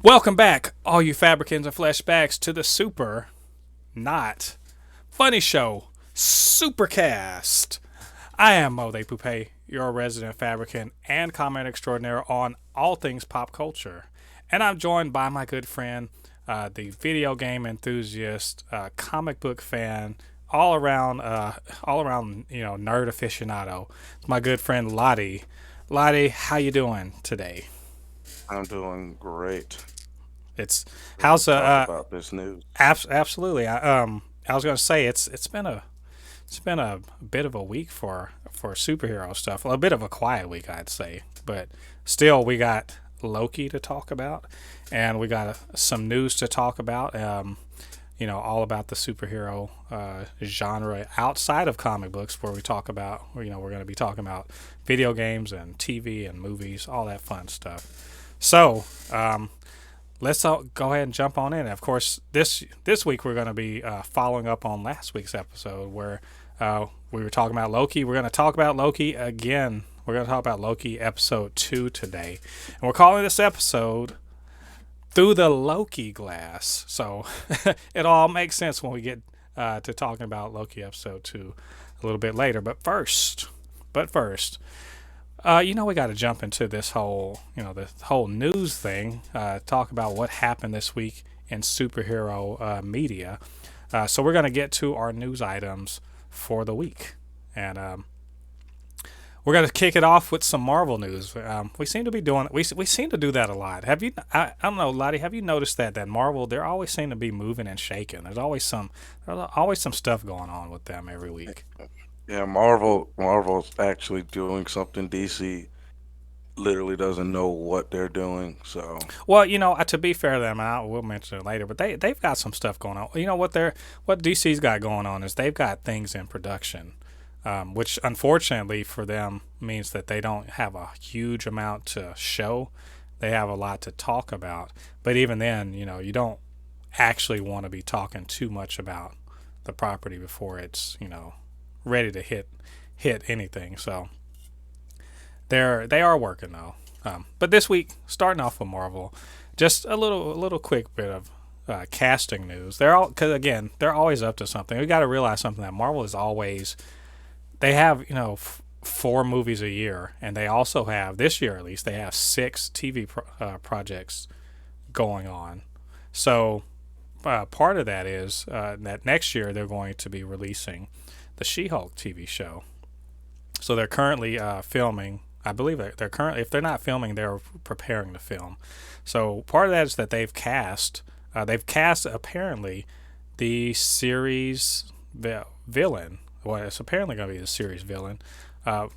Welcome back, all you Fabricans and Fleshbags, to the super not funny show, SUPER-CAST. I am Mo de Poupe, your resident Fabricant and comment extraordinaire on all things pop culture. And I'm joined by my good friend, the video game enthusiast, comic book fan, all around, nerd aficionado. My good friend Lottie. Lottie, how you doing today? I'm doing great. It's Ready how's to talk about this news. absolutely. I was gonna say it's been a bit of a week for superhero stuff. A bit of a quiet week, I'd say, but still we got Loki to talk about, and we got some news to talk about. All about the superhero genre outside of comic books, where we talk about, we're going to be talking about video games and TV and movies, all that fun stuff. So, let's go ahead and jump on in. Of course, this week we're going to be following up on last week's episode where we were talking about Loki. We're going to talk about Loki again. We're going to talk about Loki episode 2 today, and we're calling this episode "Through the Loki Glass." So it all makes sense when we get to talking about Loki episode 2 a little bit later. But first, we got to jump into this whole news thing. Talk about what happened this week in superhero media. So we're going to get to our news items for the week, and we're going to kick it off with some Marvel news. We seem to be doing we seem to do that a lot. Have you? I don't know, Lottie. Have you noticed that Marvel, they always seem to be moving and shaking. There's always some stuff going on with them every week. Yeah, Marvel's actually doing something DC literally doesn't know what they're doing. So Well, to be fair to them, and we'll mention it later, but they've got some stuff going on. You know what DC's got going on is they've got things in production, which unfortunately for them means that they don't have a huge amount to show. They have a lot to talk about, but even then, you don't actually want to be talking too much about the property before it's ready to hit anything. So they are working though. But this week, starting off with Marvel, just a little quick bit of casting news. Because again, they're always up to something. We got to realize something, that Marvel is always, they have 4 movies a year, and they also have, this year at least, they have 6 TV projects going on. So part of that is that next year they're going to be releasing the She-Hulk TV show. So they're currently filming. I believe they're currently, if they're not filming, they're preparing to film. So part of that is that they've cast. They've cast apparently the series villain. Well, it's apparently going to be the series villain. A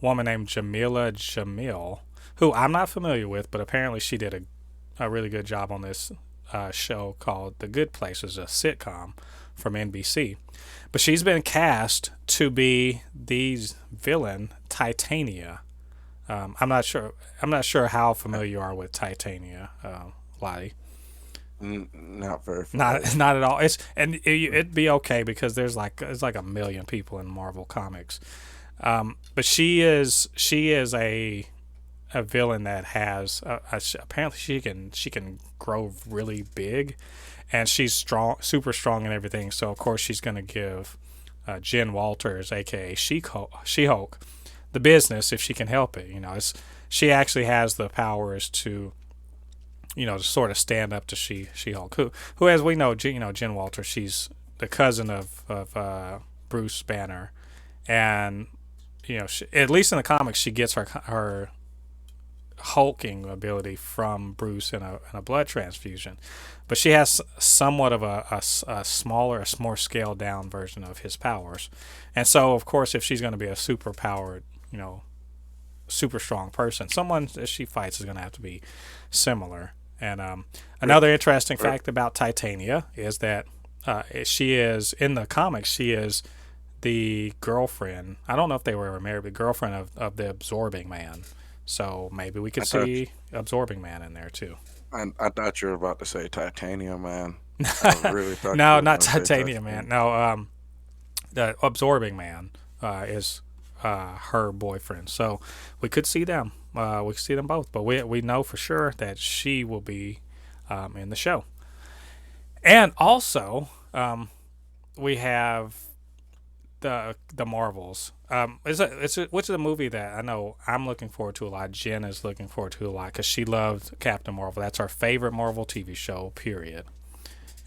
woman named Jamila Jamil, who I'm not familiar with, but apparently she did a really good job on this show called The Good Place, is a sitcom from NBC. But she's been cast to be the villain Titania. I'm not sure. I'm not sure how familiar you are with Titania, Lottie. not very Not familiar. not at all. It'd be okay because there's like a million people in Marvel comics. But she is a villain that has apparently she can grow really big, and she's strong, super strong and everything. So of course she's gonna give Jen Walters, aka She-Hulk, the business if she can help it. She actually has the powers to sort of stand up to She-Hulk, who as we know, Jen Walters, she's the cousin of Bruce Banner, and at least in the comics, she gets her hulking ability from Bruce in a blood transfusion, but she has somewhat of a smaller, a more scaled down version of his powers, and so of course, if she's going to be a super powered, super strong person, someone that she fights is going to have to be similar. And another interesting Re- fact about Titania is that she is in the comics. She is the girlfriend. I don't know if they were ever married, but girlfriend of the Absorbing Man. So maybe we could I thought see Absorbing Man in there too. I thought you were about to say titanium, man. I really thought you No, were not going to say Titania Man. titanium. No, the Absorbing Man is her boyfriend. So we could see them. We could see them both, but we know for sure that she will be. in the show. And also, we have the Marvels. Which is a movie that I know I'm looking forward to a lot. Jen is looking forward to a lot because she loved Captain Marvel. That's our favorite Marvel TV show. Period.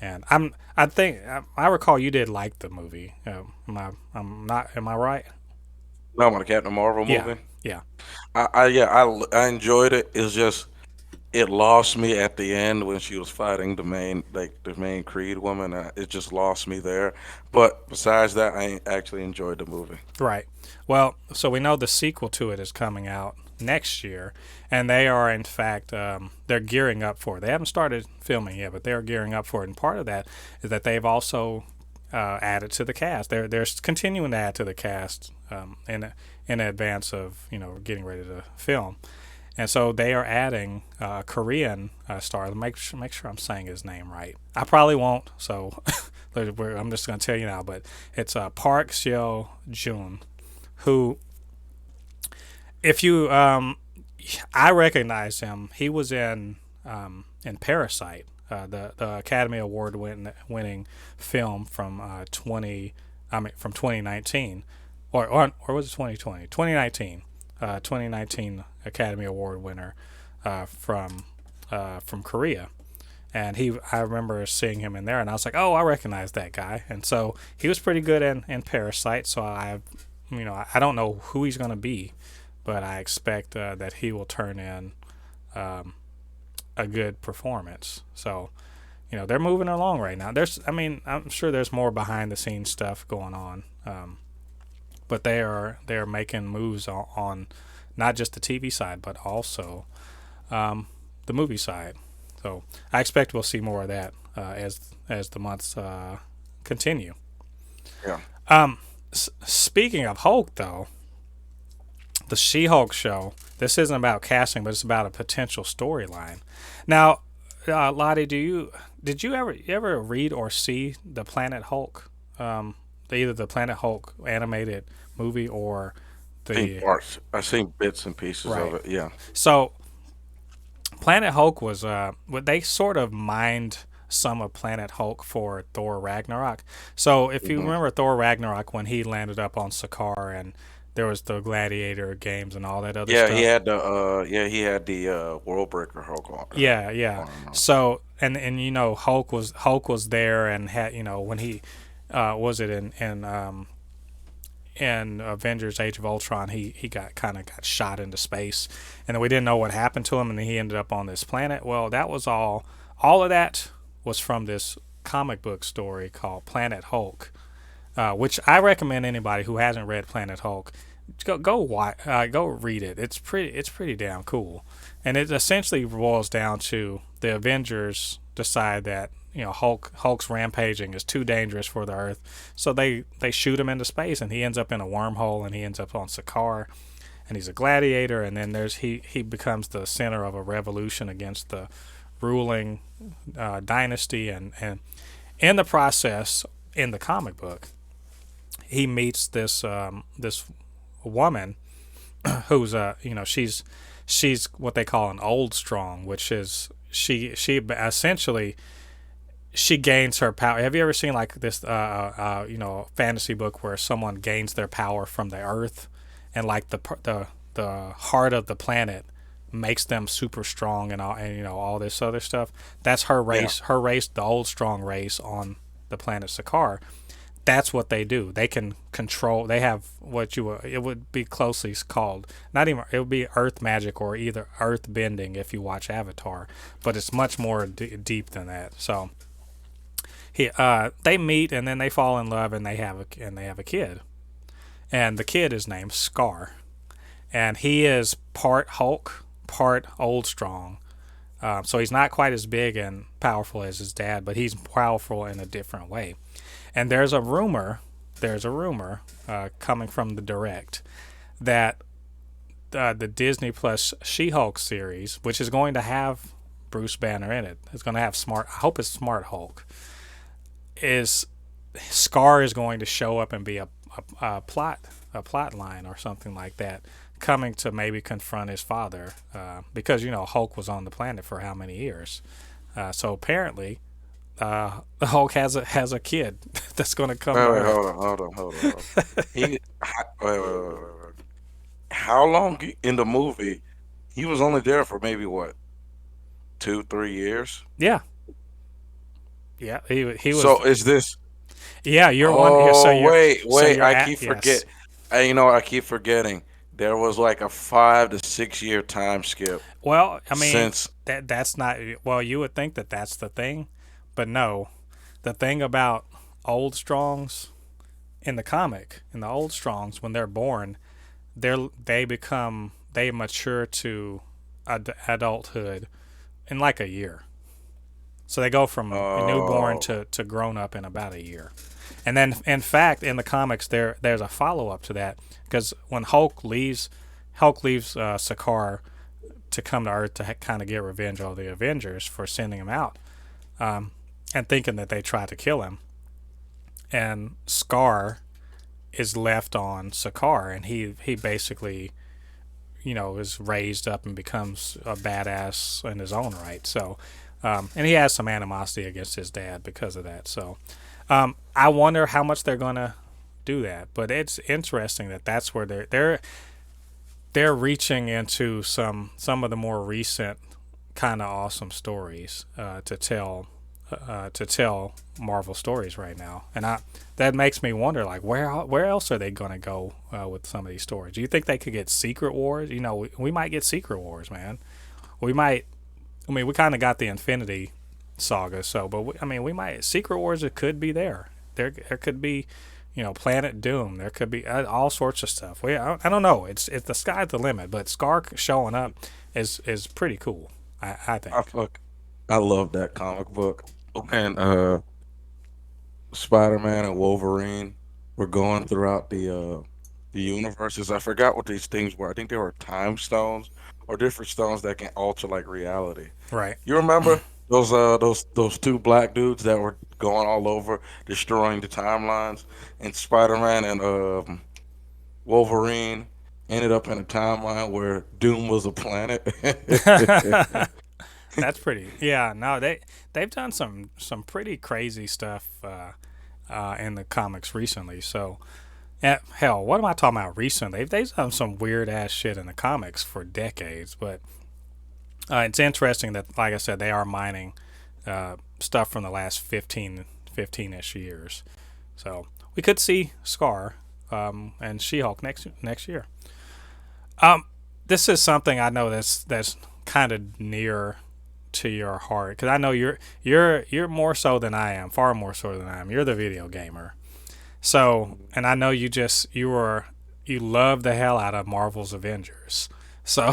And I recall you did like the movie. I'm not. Am I right? No, about the Captain Marvel Yeah. movie. Yeah. I enjoyed it. It's just it lost me at the end when she was fighting the main Creed woman. It just lost me there. But besides that, I actually enjoyed the movie. Right. Well, so we know the sequel to it is coming out next year, and they are in fact they're gearing up for it. They haven't started filming yet, but they are gearing up for it. And part of that is that they've also added to the cast. They're continuing to add to the cast in advance of getting ready to film. And so they are adding a Korean star. Make sure I'm saying his name right. I probably won't, so I'm just going to tell you now. But it's Park Seo Joon, who, if you, I recognize him. He was in Parasite, the Academy Award winning film from 2019, or was it 2020? 2019. 2019 Academy Award winner from Korea, and I remember seeing him in there, and I was like, oh, I recognize that guy, and so he was pretty good in Parasite. So I don't know who he's gonna be, but I expect that he will turn in a good performance. So they're moving along right now. I'm sure there's more behind the scenes stuff going on. But they're making moves on not just the TV side, but also the movie side. So I expect we'll see more of that as the months continue. Yeah. Speaking of Hulk, though, the She-Hulk show. This isn't about casting, but it's about a potential storyline. Now, Lottie, did you ever read or see the Planet Hulk? Either the Planet Hulk animated movie or the Parts. I've seen bits and pieces right. of it. Yeah. So Planet Hulk was they sort of mined some of Planet Hulk for Thor Ragnarok. So if you remember Thor Ragnarok, when he landed up on Sakaar and there was the Gladiator games and all that other Yeah, stuff. he had the World Breaker Hulk on. Yeah. So and Hulk was there and had when he was it in Avengers Age of Ultron, he got shot into space, and then we didn't know what happened to him, and then he ended up on this planet. Well, that was all of that was from this comic book story called Planet Hulk, which I recommend anybody who hasn't read Planet Hulk go read it. It's pretty damn cool, and it essentially boils down to the Avengers decide that Hulk's rampaging is too dangerous for the Earth, so they shoot him into space, and he ends up in a wormhole, and he ends up on Sakaar, and he's a gladiator, and then he becomes the center of a revolution against the ruling dynasty, and in the process, in the comic book, he meets this woman who's she's what they call an old strong, which is she essentially she gains her power. Have you ever seen like this fantasy book where someone gains their power from the earth, and like the heart of the planet makes them super strong and all this other stuff? That's her race. Yeah. Her race, the old strong race on the planet Sakaar. That's what they do. They can control. They have it would be closely called, not even, it would be earth magic or either earth bending if you watch Avatar, but it's much more deep than that. So they meet, and then they fall in love, and they have a kid, and the kid is named Scar, and he is part Hulk, part Old Strong. So he's not quite as big and powerful as his dad, but he's powerful in a different way. And there's a rumor coming from the direct that the Disney Plus She-Hulk series, which is going to have Bruce Banner in it, it's going to have I hope it's Smart Hulk, is Scar is going to show up and be a plot line or something like that, coming to maybe confront his father, because Hulk was on the planet for how many years? So apparently, the Hulk has a kid that's going to come to Wait, Earth. hold on. Wait. How long in the movie? He was only there for maybe what, 2, 3 years. Yeah, yeah. He was. So is this? Yeah, you're one. Yeah, Oh so wait, you're I at keep forget. yes. I keep forgetting. There was like a 5 to 6 year time skip Well, I mean since. that's not. Well, you would think that that's the thing, but no. The thing about old Strongs in the comic, in the old Strongs, when they're born, they mature to adulthood in like a year. So they go from a newborn Oh, to grown up in about a year. And then, in fact, in the comics, there's a follow up to that because when Hulk leaves Sakaar to come to Earth to kind of get revenge on the Avengers for sending him out and thinking that they tried to kill him. And Scar is left on Sakaar, and he basically is raised up and becomes a badass in his own right. So, and he has some animosity against his dad because of that. So, I wonder how much they're gonna do that. But it's interesting that that's where they're reaching into some of the more recent kind of awesome stories to tell Marvel stories right now, and I that makes me wonder like where else are they gonna go with some of these stories? Do you think they could get Secret Wars? We might get Secret Wars, man. We might. I mean, we kind of got the Infinity Saga, so I mean, we might Secret Wars. It could be there. There could be, Planet Doom. There could be all sorts of stuff. I don't know. It's the sky's the limit, but Scar showing up is pretty cool. I I think. fuck, I love that comic book. And Spider-Man and Wolverine were going throughout the universes. I forgot what these things were. I think they were time stones or different stones that can alter like reality. Right. You remember those two black dudes that were going all over destroying the timelines, and Spider-Man and Wolverine ended up in a timeline where Doom was a planet. That's pretty. Yeah, no, they've done some pretty crazy stuff in the comics recently. So, hell, what am I talking about recently? They've done some weird ass shit in the comics for decades. But it's interesting that, like I said, they are mining stuff from the last 15-ish years. So we could see Scar and She-Hulk next year. Um, this is something I know that's kind of near to your heart because I know you're more so than I am, far more so than I am. You're the video gamer, so and I know you love the hell out of Marvel's Avengers. So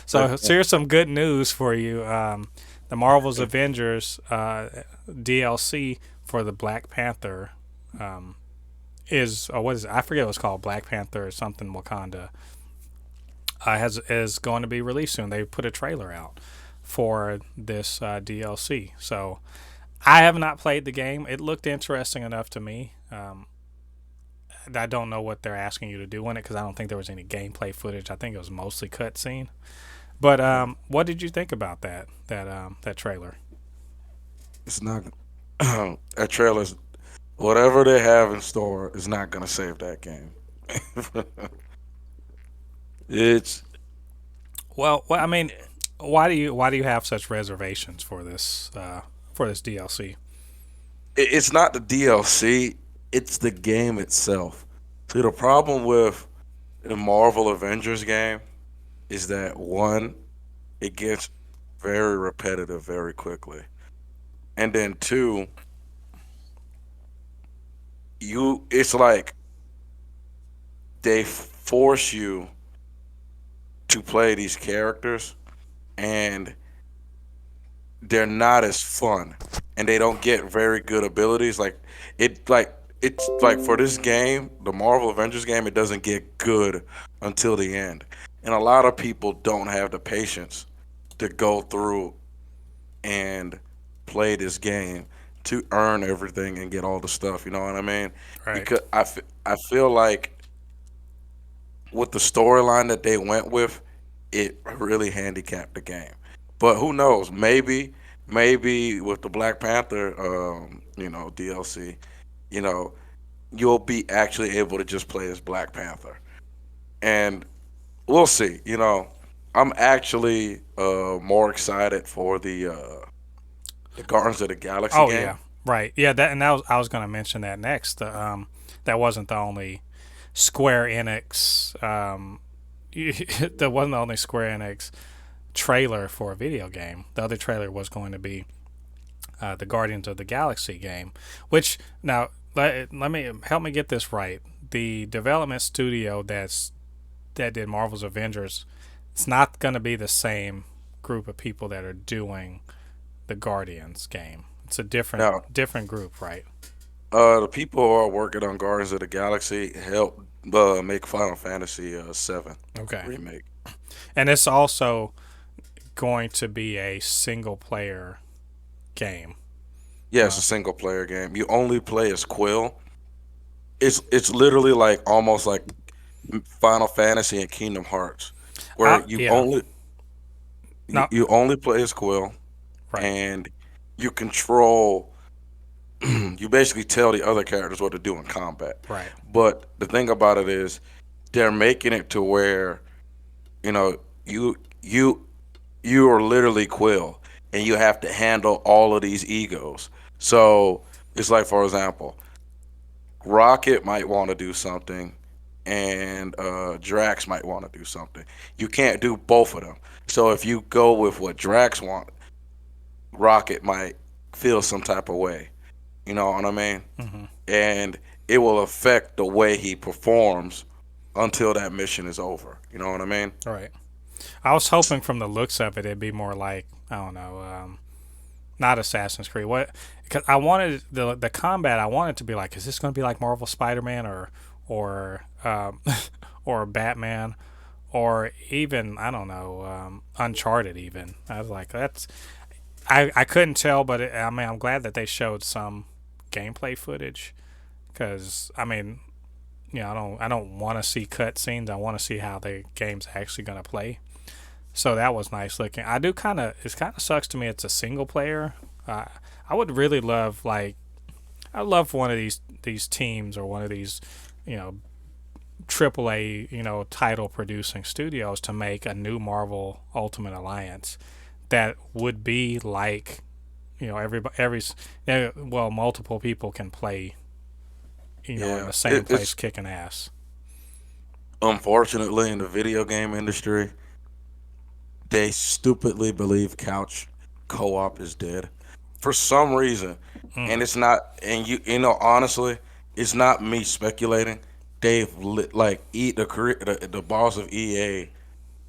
so here's some good news for you. The Marvel's Avengers DLC for the Black Panther what is it? I forget what it's called, Black Panther or something Wakanda has is going to be released soon. They put a trailer out for this DLC. So I have not played the game. It looked interesting enough to me. I don't know what they're asking you to do in it because I don't think there was any gameplay footage. I think it was mostly cutscene. But what did you think about that trailer? It's not that trailer's whatever they have in store is not gonna save that game. it's Well, I mean, why do you have such reservations for this DLC? it's not the DLC, it's the game itself. See, the problem with the Marvel Avengers game is that one, it gets very repetitive very quickly, and then two, it's like they force you to play these characters, and they're not as fun, and they don't get very good abilities. It's like for this game, the Marvel Avengers game, it doesn't get good until the end, and a lot of people don't have the patience to go through and play this game to earn everything and get all the stuff. You know what I mean? Right. Because I feel like with the storyline that they went with, it really handicapped the game. But who knows? Maybe maybe with the Black Panther, DLC, you know, you'll be actually able to just play as Black Panther, and we'll see. I'm actually more excited for the Guardians of the Galaxy Oh game. yeah, right. Yeah, that was I was going to mention that next. That wasn't the only Square Enix. That wasn't the only Square Enix trailer for a video game. The other trailer was going to be the Guardians of the Galaxy game, which now let me help me get this right. The development studio that did Marvel's Avengers, it's not going to be the same group of people that are doing the Guardians game. It's a Now, different group, right? the people who are working on Guardians of the Galaxy helped make Final Fantasy VII Okay. remake. And it's also going to be a single player game. Yeah, it's Uh, a single player game. You only play as Quill. It's literally like almost like Final Fantasy and Kingdom Hearts, where you yeah. only you, No. you only play as Quill, Right. and you control. You basically tell the other characters what to do in combat. Right. But the thing about it is, they're making it to where you know you you you are literally Quill, and you have to handle all of these egos. So it's like, for example, Rocket might want to do something, and Drax might want to do something. You can't do both of them. So if you go with what Drax want, Rocket might feel some type of way. You know what I mean? Hmm. And it will affect the way he performs until that mission is over. You know what I mean? Right. I was hoping from the looks of it, it'd be more like I don't know, not Assassin's Creed. What? Because I wanted the combat. I wanted to be like, is this going to be like Marvel Spider-Man or or Batman or even I don't know, Uncharted. Even I was like, that's I couldn't tell, but I mean, I'm glad that they showed some gameplay footage because I mean, I don't want to see cutscenes. I want to see how the game's actually going to play. So that was nice looking. I do it kind of sucks to me. It's a single player. Uh, I would really love I love one of these teams or one of these you know AAA title producing studios to make a new Marvel Ultimate Alliance that would be like multiple people can play in Yeah. the same place It's kicking ass. unfortunately in the video game industry, they stupidly believe couch co-op is dead for some reason, Mm. and it's not. And honestly, it's not me speculating. Like the boss of EA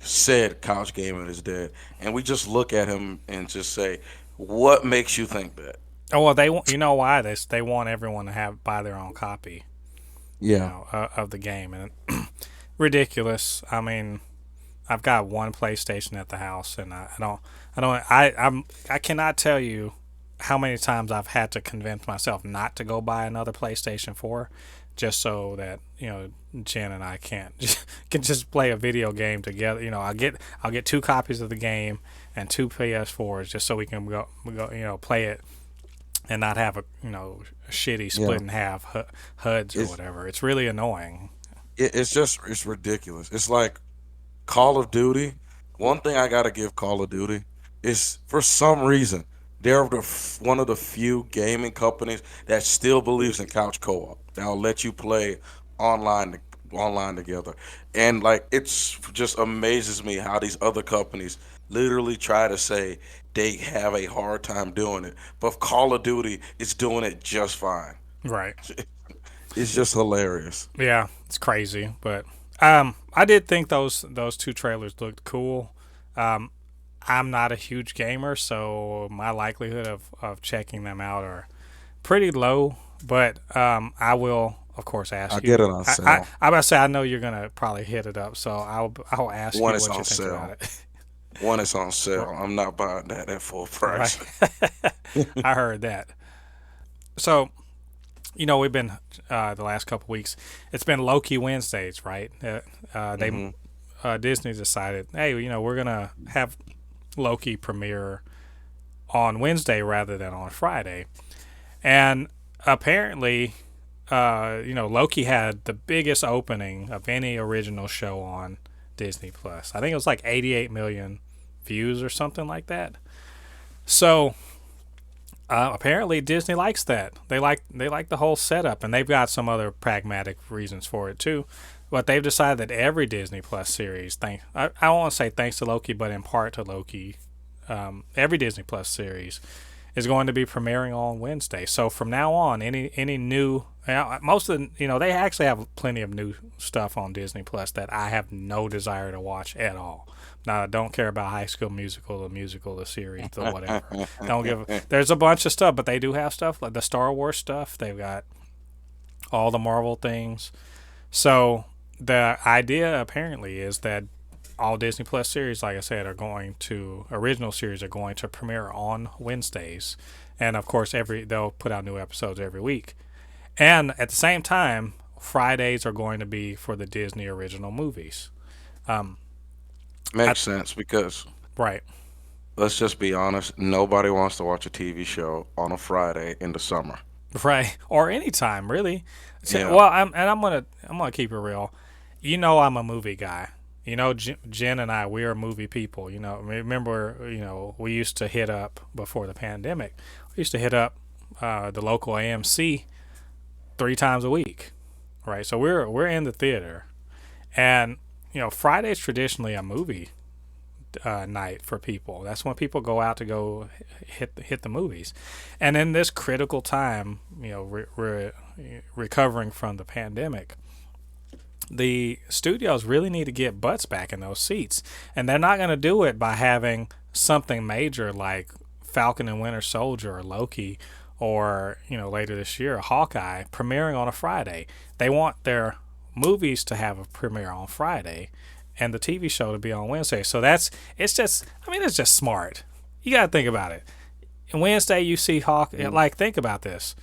said couch gaming is dead, and we just look at him and just say, "What makes you think that?" Oh well, you know why they want everyone to have buy their own copy, Yeah, of the game, and ridiculous. I mean, I've got one PlayStation at the house, and I cannot tell you how many times I've had to convince myself not to go buy another PlayStation 4, just so that Jen and I can just play a video game together. I'll get two copies of the game and two PS4s just so we can go play it and not have a shitty yeah. split in half HUDs or It's whatever. It's really annoying. it's ridiculous. It's like Call of Duty. One thing I gotta give Call of Duty is for some reason they're one of the few gaming companies that still believes in couch co-op. That'll let you play online online together, and like it's just amazes me how these other companies literally try to say they have a hard time doing it, but Call of Duty is doing it just fine. Right. It's just hilarious. Yeah, it's crazy, but I did think those two trailers looked cool. Um, I'm not a huge gamer, so my likelihood of checking them out are pretty low. But I will, of course, I ask get you. it on I sale I'm about to say I know you're gonna probably hit it up, so I'll ask when you it's what you on think about sale. it. When it's on sale, I'm not buying that at full Right. price. I heard that. So we've been the last couple weeks. It's been Loki Wednesdays, right? They Hmm. Disney decided, hey, we're gonna have Loki premiere on Wednesday rather than on Friday. And apparently, Loki had the biggest opening of any original show on Disney Plus. I think it was like 88 million views or something like that. So apparently Disney likes that. They like the whole setup, and they've got some other pragmatic reasons for it too. But they've decided that every Disney Plus series, I don't want to say thanks to Loki, but in part to Loki, every Disney Plus series is going to be premiering on Wednesday. So from now on, any new, most of they actually have plenty of new stuff on Disney Plus that I have no desire to watch at all. Now, I don't care about High School Musical, the series, the whatever. Don't give. There's a bunch of stuff, but they do have stuff like the Star Wars stuff. They've got all the Marvel things. So the idea apparently is that all Disney Plus series, like I said, original series are going to premiere on Wednesdays, and of course they'll put out new episodes every week. And at the same time, Fridays are going to be for the Disney original movies. Makes sense because Right. let's just be honest, nobody wants to watch a TV show on a Friday in the summer. Right. Or anytime, really. Yeah. Well, I'm gonna keep it real. I'm a movie guy. Jen and I, we are movie people. Remember, we used to hit up before the pandemic. We used to hit up the local AMC 3 times a week, right? So we're in the theater, and Friday's traditionally a movie night for people. That's when people go out to go hit the movies. And in this critical time, recovering from the pandemic, the studios really need to get butts back in those seats, and they're not going to do it by having something major like Falcon and Winter Soldier or Loki, or later this year Hawkeye premiering on a Friday. They want their movies to have a premiere on Friday and the TV show to be on Wednesday. So it's just smart. You got to think about it. And Wednesday you see like, think about this.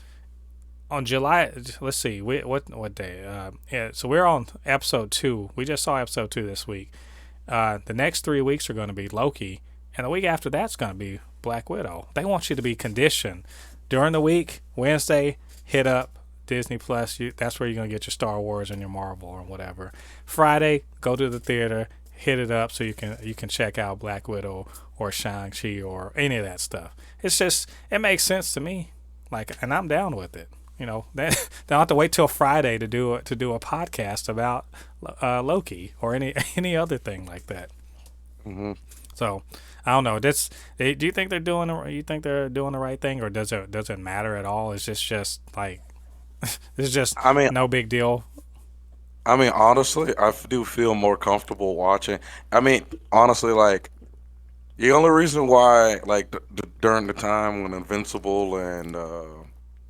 On July, let's see, what day? So we're on episode 2. We just saw episode 2 this week. The next 3 weeks are going to be Loki, and the week after that's going to be Black Widow. They want you to be conditioned during the week. Wednesday, hit up Disney Plus. That's where you're going to get your Star Wars and your Marvel or whatever. Friday, go to the theater, hit it up so you can check out Black Widow or Shang-Chi or any of that stuff. It makes sense to me. And I'm down with it. They don't have to wait till Friday to do a podcast about Loki or any other thing like that. Hmm. So I don't know. Do you think they're doing the right thing, or does it matter at all? Is this just like it's just I mean, no big deal? honestly, I do feel more comfortable watching. Honestly, like the only reason why, like during the time when Invincible and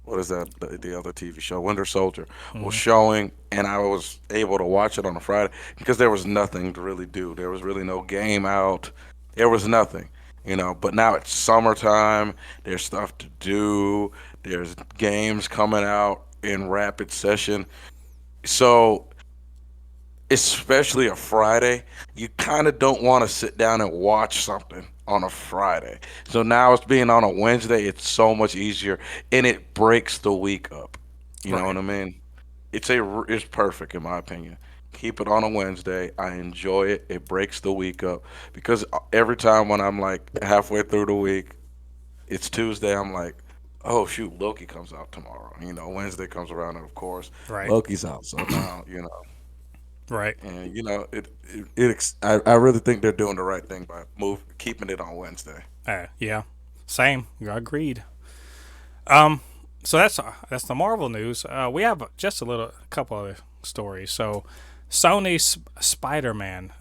what is that, the other TV show, Winter Soldier, was Hmm. showing, and I was able to watch it on a Friday because there was nothing to really do. There was really no game out. There was nothing, But now it's summertime. There's stuff to do. There's games coming out in rapid session. So especially a Friday, you kind of don't want to sit down and watch something on a Friday. So now it's being on a Wednesday, it's so much easier and it breaks the week up. You know what Right. I mean? It's perfect in my opinion. Keep it on a Wednesday. I enjoy it. It breaks the week up because every time when I'm like halfway through the week, it's Tuesday, I'm like, oh shoot, Loki comes out tomorrow. Wednesday comes around and of course Right. Loki's out. So now, Right. and I really think they're doing the right thing by keeping it on Wednesday. Yeah. Same. Agreed. Um. So that's the Marvel news. We have just a couple other stories. So Sony's Spider-Man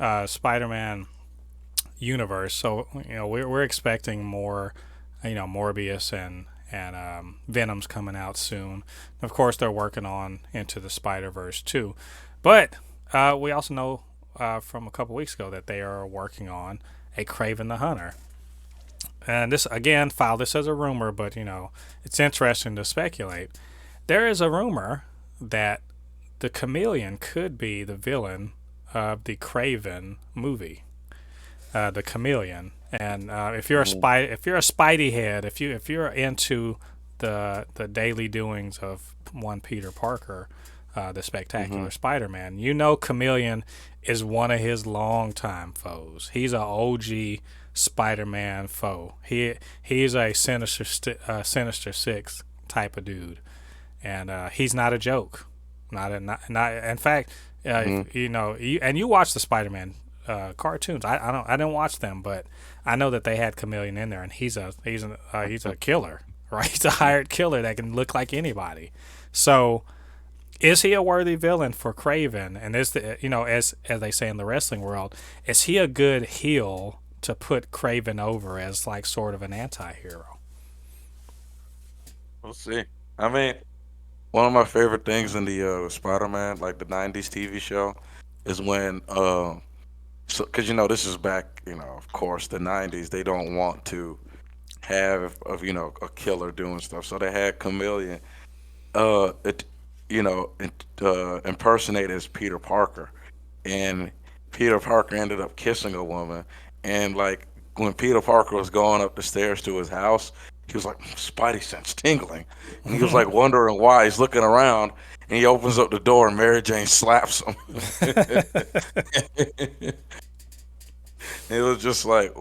universe. So we're expecting more, Morbius and Venom's coming out soon. Of course, they're working on Into the Spider-Verse too, but we also know from a couple weeks ago that they are working on a Craven the Hunter. And this again, file this as a rumor, but it's interesting to speculate. There is a rumor that the Chameleon could be the villain of the Craven movie. The Chameleon. And Mhm. if you're a Spidey head, if you're into the daily doings of one Peter Parker, the Spectacular Mhm. Spider-Man, you know Chameleon is one of his longtime foes. He's an OG Spider-Man foe. He's a Sinister Six type of dude, and he's not a joke. Not in fact, Mhm. if you watch the Spider-Man cartoons. I didn't watch them, but I know that they had Chameleon in there, and he's a killer, right? He's a hired killer that can look like anybody. So is he a worthy villain for Craven? And is as they say in the wrestling world, is he a good heel to put Craven over as like sort of an anti-hero? We'll see. I mean, one of my favorite things in the Spider-Man, like the '90s TV show, is when so because this is back, of course, the '90s. They don't want to have of a killer doing stuff, so they had Chameleon, it, impersonate as Peter Parker, and Peter Parker ended up kissing a woman, and like when Peter Parker was going up the stairs to his house, he was like Spidey sense tingling, and he was like wondering why. He's looking around, and he opens up the door, and Mary Jane slaps him. It was just like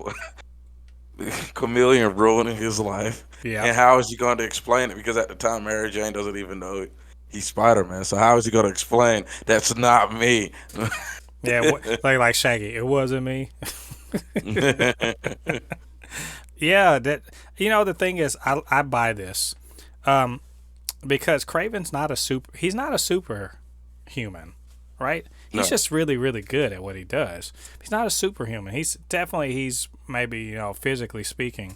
Chameleon ruining his life. Yep. And how is he going to explain it? Because at the time, Mary Jane doesn't even know he's Spider Man. So how is he going to explain that's not me? Yeah. Like Shaggy. It wasn't me. Yeah. That the thing is, I buy this. Um, because Craven's not a super. He's not a superhuman, right? He's No. just really, really good at what he does. He's not a superhuman. He's maybe physically speaking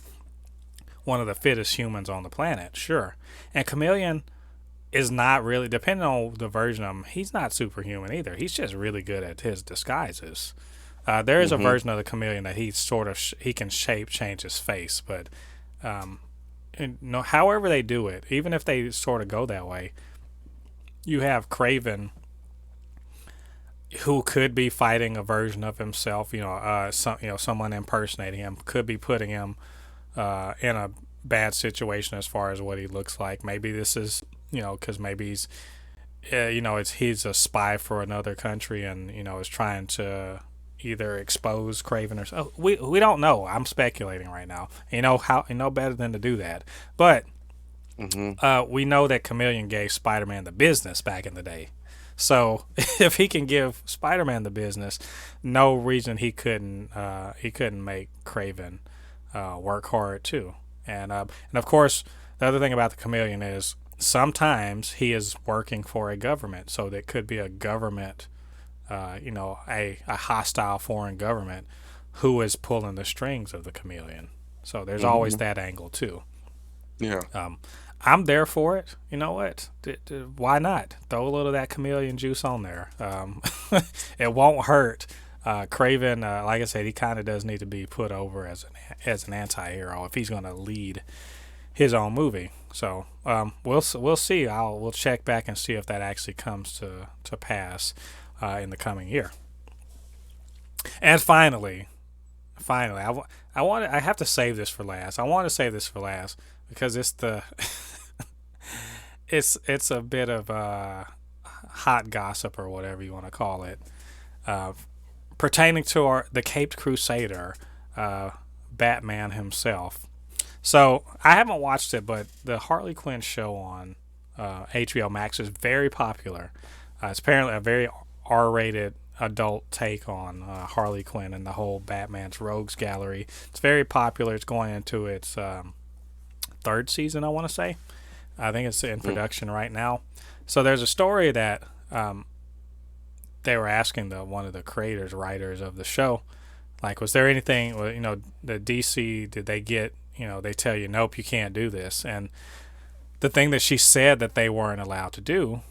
one of the fittest humans on the planet, sure. And Chameleon is not really, depending on the version of him, he's not superhuman either. He's just really good at his disguises. There is a Hmm. version of the Chameleon that he can shape change his face, but however they do it, even if they sort of go that way, you have Craven who could be fighting a version of himself. Someone impersonating him could be putting him in a bad situation as far as what he looks like. Maybe this is because maybe he's a spy for another country and is trying to either expose Craven or so. We don't know. I'm speculating right now. Better than to do that, but Hmm. we know that Chameleon gave Spider-Man the business back in the day. So if he can give Spider-Man the business, no reason he couldn't make Craven work hard too. And of course, the other thing about the Chameleon is sometimes he is working for a government, so that could be a government, a hostile foreign government who is pulling the strings of the Chameleon. So there's always Hmm. that angle too. Yeah. Um, I'm there for it. You know what? Why not throw a little of that chameleon juice on there? It won't hurt. Craven, like I said, he kind of does need to be put over as an anti-hero if he's going to lead his own movie. So we'll see. We'll check back and see if that actually comes to pass in the coming year. And finally, I have to save this for last. I want to save this for last because it's a bit of hot gossip or whatever you want to call it, uh, pertaining to the Caped Crusader, Batman himself. So I haven't watched it, but the Harley Quinn show on HBO Max is very popular. It's apparently a very R-rated adult take on Harley Quinn and the whole Batman's Rogues Gallery. It's very popular. It's going into its third season, I want to say. I think it's in production right now. So there's a story that they were asking one of the creators, writers of the show, like, was there anything, the DC, did they get, they tell you, nope, you can't do this. And the thing that she said that they weren't allowed to do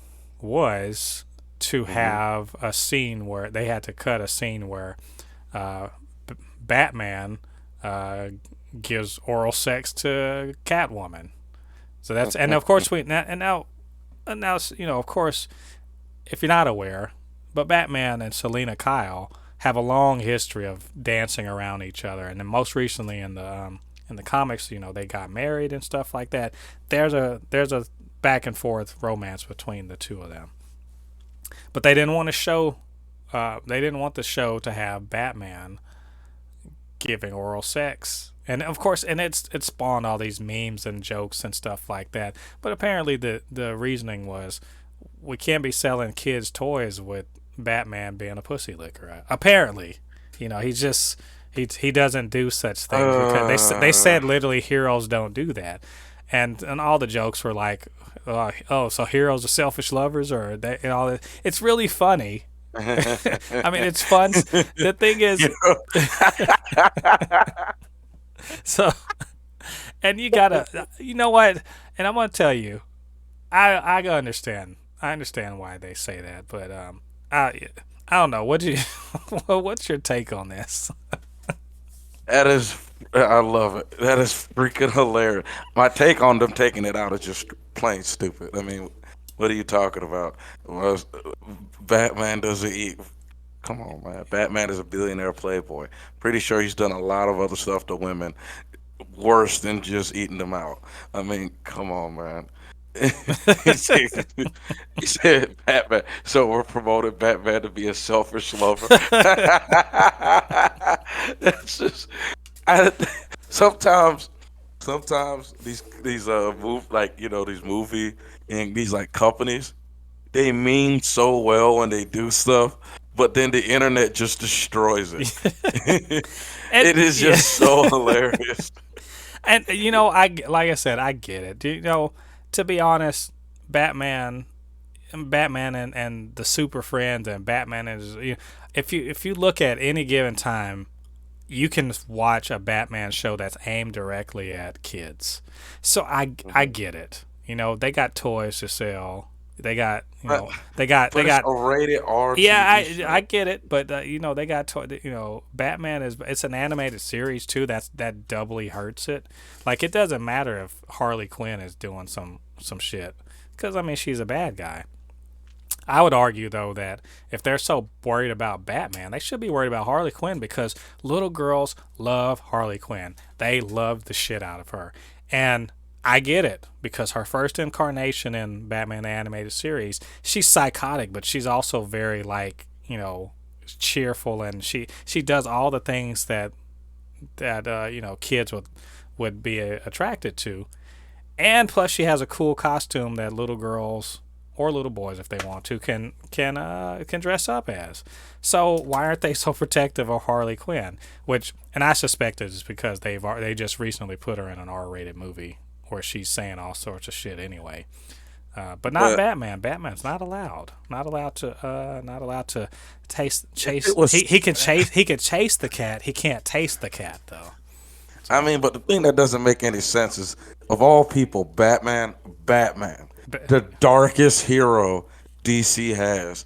was to Hmm. have a scene where they had to cut a scene where uh, Batman uh, gives oral sex to Catwoman. So that's, and of course now of course, if you're not aware, but Batman and Selena Kyle have a long history of dancing around each other, and then most recently in the comics, they got married and stuff like that. There's a back and forth romance between the two of them, but they didn't want to show. They didn't want the show to have Batman giving oral sex, and of course, and it spawned all these memes and jokes and stuff like that. But apparently, the reasoning was we can't be selling kids toys with Batman being a pussy licker. Apparently, he doesn't do such things because they said literally heroes don't do that, and all the jokes were like, oh, so heroes are selfish lovers, or they, and all that. It's really funny. I mean, it's fun. The thing is, so, and you know what? And I'm gonna tell you, I understand. I understand why they say that, but I don't know. What's your take on this? That is, I love it. That is freaking hilarious. My take on them taking it out is just plain stupid. I mean, what are you talking about? Was Batman doesn't eat? Come on, man. Batman is a billionaire playboy. Pretty sure he's done a lot of other stuff to women worse than just eating them out. I mean, come on, man. he said, he said Batman. So we're promoting Batman to be a selfish lover. That's just I, sometimes these these movie and these like companies, they mean so well when they do stuff, but then the internet just destroys it. And It is just so hilarious. and like I said, I get it. To be honest, Batman and the Super Friends and Batman is if you look at any given time, you can watch a Batman show that's aimed directly at kids. So I get it. They got toys to sell. They got But, they got but they it's got a rated R yeah, TV I show. get it, but they got Batman it's an animated series too. That doubly hurts it. Like it doesn't matter if Harley Quinn is doing some shit because I mean she's a bad guy. I would argue though that if they're so worried about Batman, they should be worried about Harley Quinn because little girls love Harley Quinn. They love the shit out of her, and I get it because her first incarnation in Batman the Animated Series, she's psychotic, but she's also very like cheerful, and she does all the things that kids would be attracted to, and plus she has a cool costume that little girls or little boys if they want to can dress up as. So why aren't they so protective of Harley Quinn? And I suspect it's because they just recently put her in an R-rated movie where she's saying all sorts of shit anyway. But not But Batman. Batman's not allowed. Not allowed to chase. it was, He can chase the cat. He can't taste the cat though. I So, mean, but the thing that doesn't make any sense is, of all people, Batman, but the darkest hero DC has.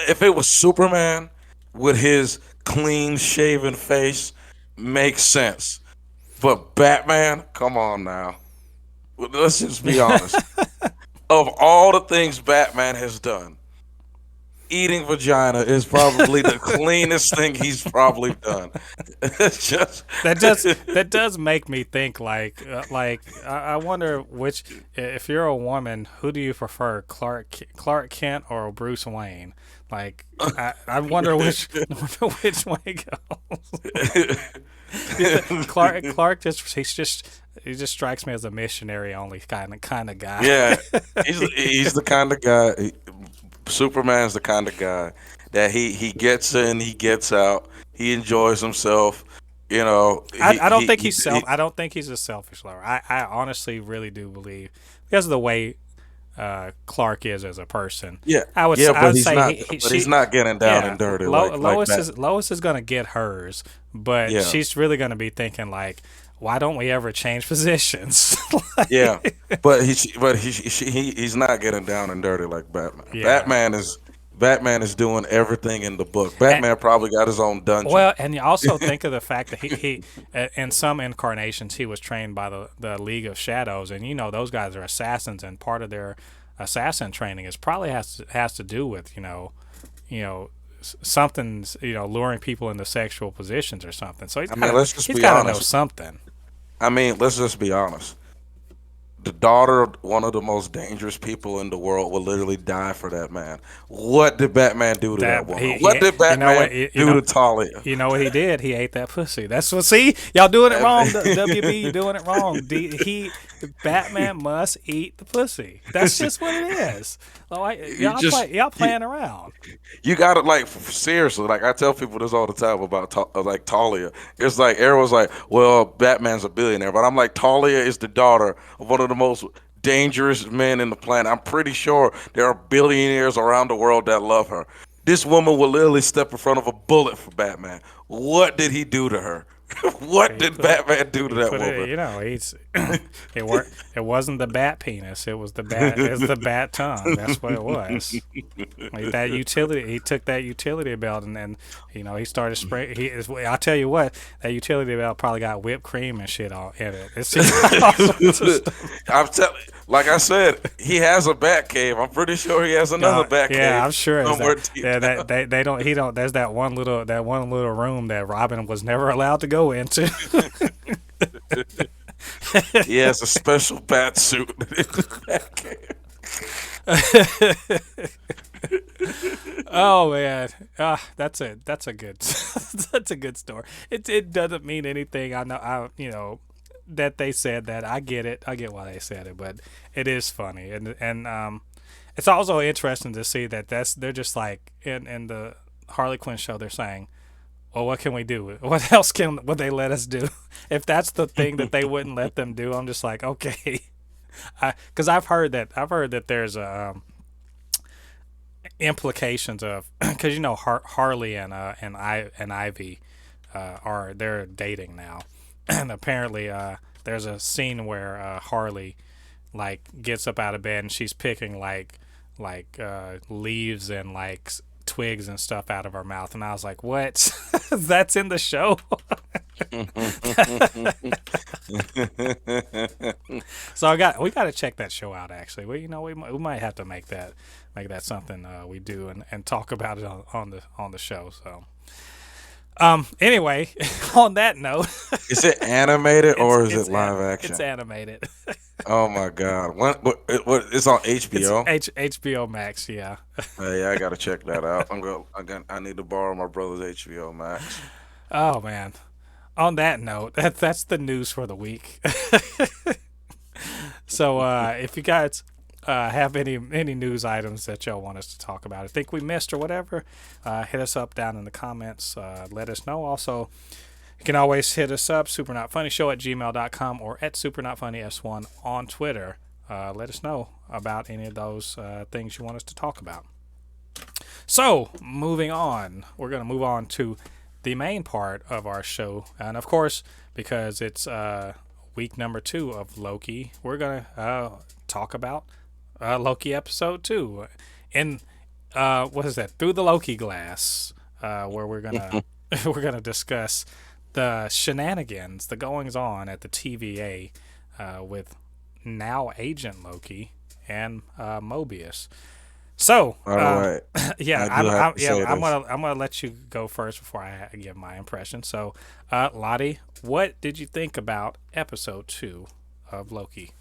If it was Superman with his clean shaven face, makes sense. But Batman, come on now. Let's just be honest. Of all the things Batman has done, eating vagina is probably the cleanest thing he's probably done. It's just that does make me think like I wonder which if you're a woman who do you prefer Clark Kent or Bruce Wayne like I wonder which which way goes. Clark he just strikes me as a missionary only kind of guy. yeah, he's the kind of guy. Superman's the kind of guy that he gets in, he gets out, he enjoys himself. You know, I don't think I don't think he's a selfish lover. I honestly really do believe because of the way Clark is as a person. yeah, I but would he's say not. he But she he's not getting down yeah and dirty like that. Lois is gonna get hers, but Yeah, she's really gonna be thinking like, why don't we ever change positions? yeah, Like, but he's not getting down and dirty like Batman. yeah. Batman is doing everything in the book. And, Batman probably got his own dungeon. well, and you also think of the fact that he in some incarnations he was trained by the League of Shadows, and those guys are assassins, and part of their assassin training is probably has to do with you know something's luring people into sexual positions or something. So I mean, let's just he's be got to know honest. something. I mean, let's just be honest. The daughter of one of the most dangerous people in the world will literally die for that man. What did Batman do to that That woman? he What did you know Batman what do to Talia? you know what he did? He ate that pussy. That's what. See, y'all doing it wrong. WB, you doing it wrong. Batman must eat the pussy. That's just what it is. you just Y'all you, playing around. you got to like seriously. Like I tell people this all the time about like Talia. It's like everyone's like, well, Batman's a billionaire, but I'm like, Talia is the daughter of one of the most dangerous men in the planet. I'm pretty sure there are billionaires around the world that love her. This woman will literally step in front of a bullet for Batman. What did he do to her? What He did put Batman do to he that put woman? it. He's it wasn't the bat penis. It was the bat. It's the bat tongue. That's what it was. Like that utility, he took that utility belt and then, he started spraying. I'll tell you what, that utility belt probably got whipped cream and shit all in it. It's just all sorts of stuff. I'm telling, like I said, he has a bat cave. I'm pretty sure he has another bat Yeah, cave I'm sure it's somewhere that. deep Yeah, down. that they don't. He don't. There's that one little room that Robin was never allowed to go into. He has a special bat suit. Bat cave. Oh man, that's a good that's a good story. It doesn't mean anything. I know that they said that. I get it. I get why they said it, but it is funny and it's also interesting to see that they're just like in the Harley Quinn show. They're saying, well, what can we do? What else would they let us do? If that's the thing that they wouldn't let them do, I'm just like, okay, because I've heard that there's a implications of because Harley and Ivy they're dating now, and apparently there's a scene where Harley like gets up out of bed and she's picking like leaves and like twigs and stuff out of her mouth, and I was like, what? That's in the show. So we got to check that show out. Actually, we might have to make that something we do and talk about it on the show. So anyway, on that note, Is it animated it's or is it it's live it's action? animated. Oh my God! It's on It's HBO. HBO Max. Yeah. Yeah, I gotta check that out. I need to borrow my brother's HBO Max. Oh man. On that note, that's the news for the week. So if you guys have any news items that y'all want us to talk about, I think we missed or whatever, hit us up down in the comments. Let us know. Also, you can always hit us up, supernotfunnyshow@gmail.com or at supernotfunnys1 on Twitter. Let us know about any of those things you want us to talk about. So, moving on, we're going to move on to the main part of our show. And of course, because it's week number 2 of Loki, we're going to talk about Loki episode 2. In, what is that? Through the Loki Glass, where we're going to we're going to discuss the shenanigans, the goings on at the TVA with now Agent Loki and Mobius. So, All right, yeah, I do have to say I'm this. gonna let you go first before I give my impression. So, Lottie, what did you think about episode 2 of Loki?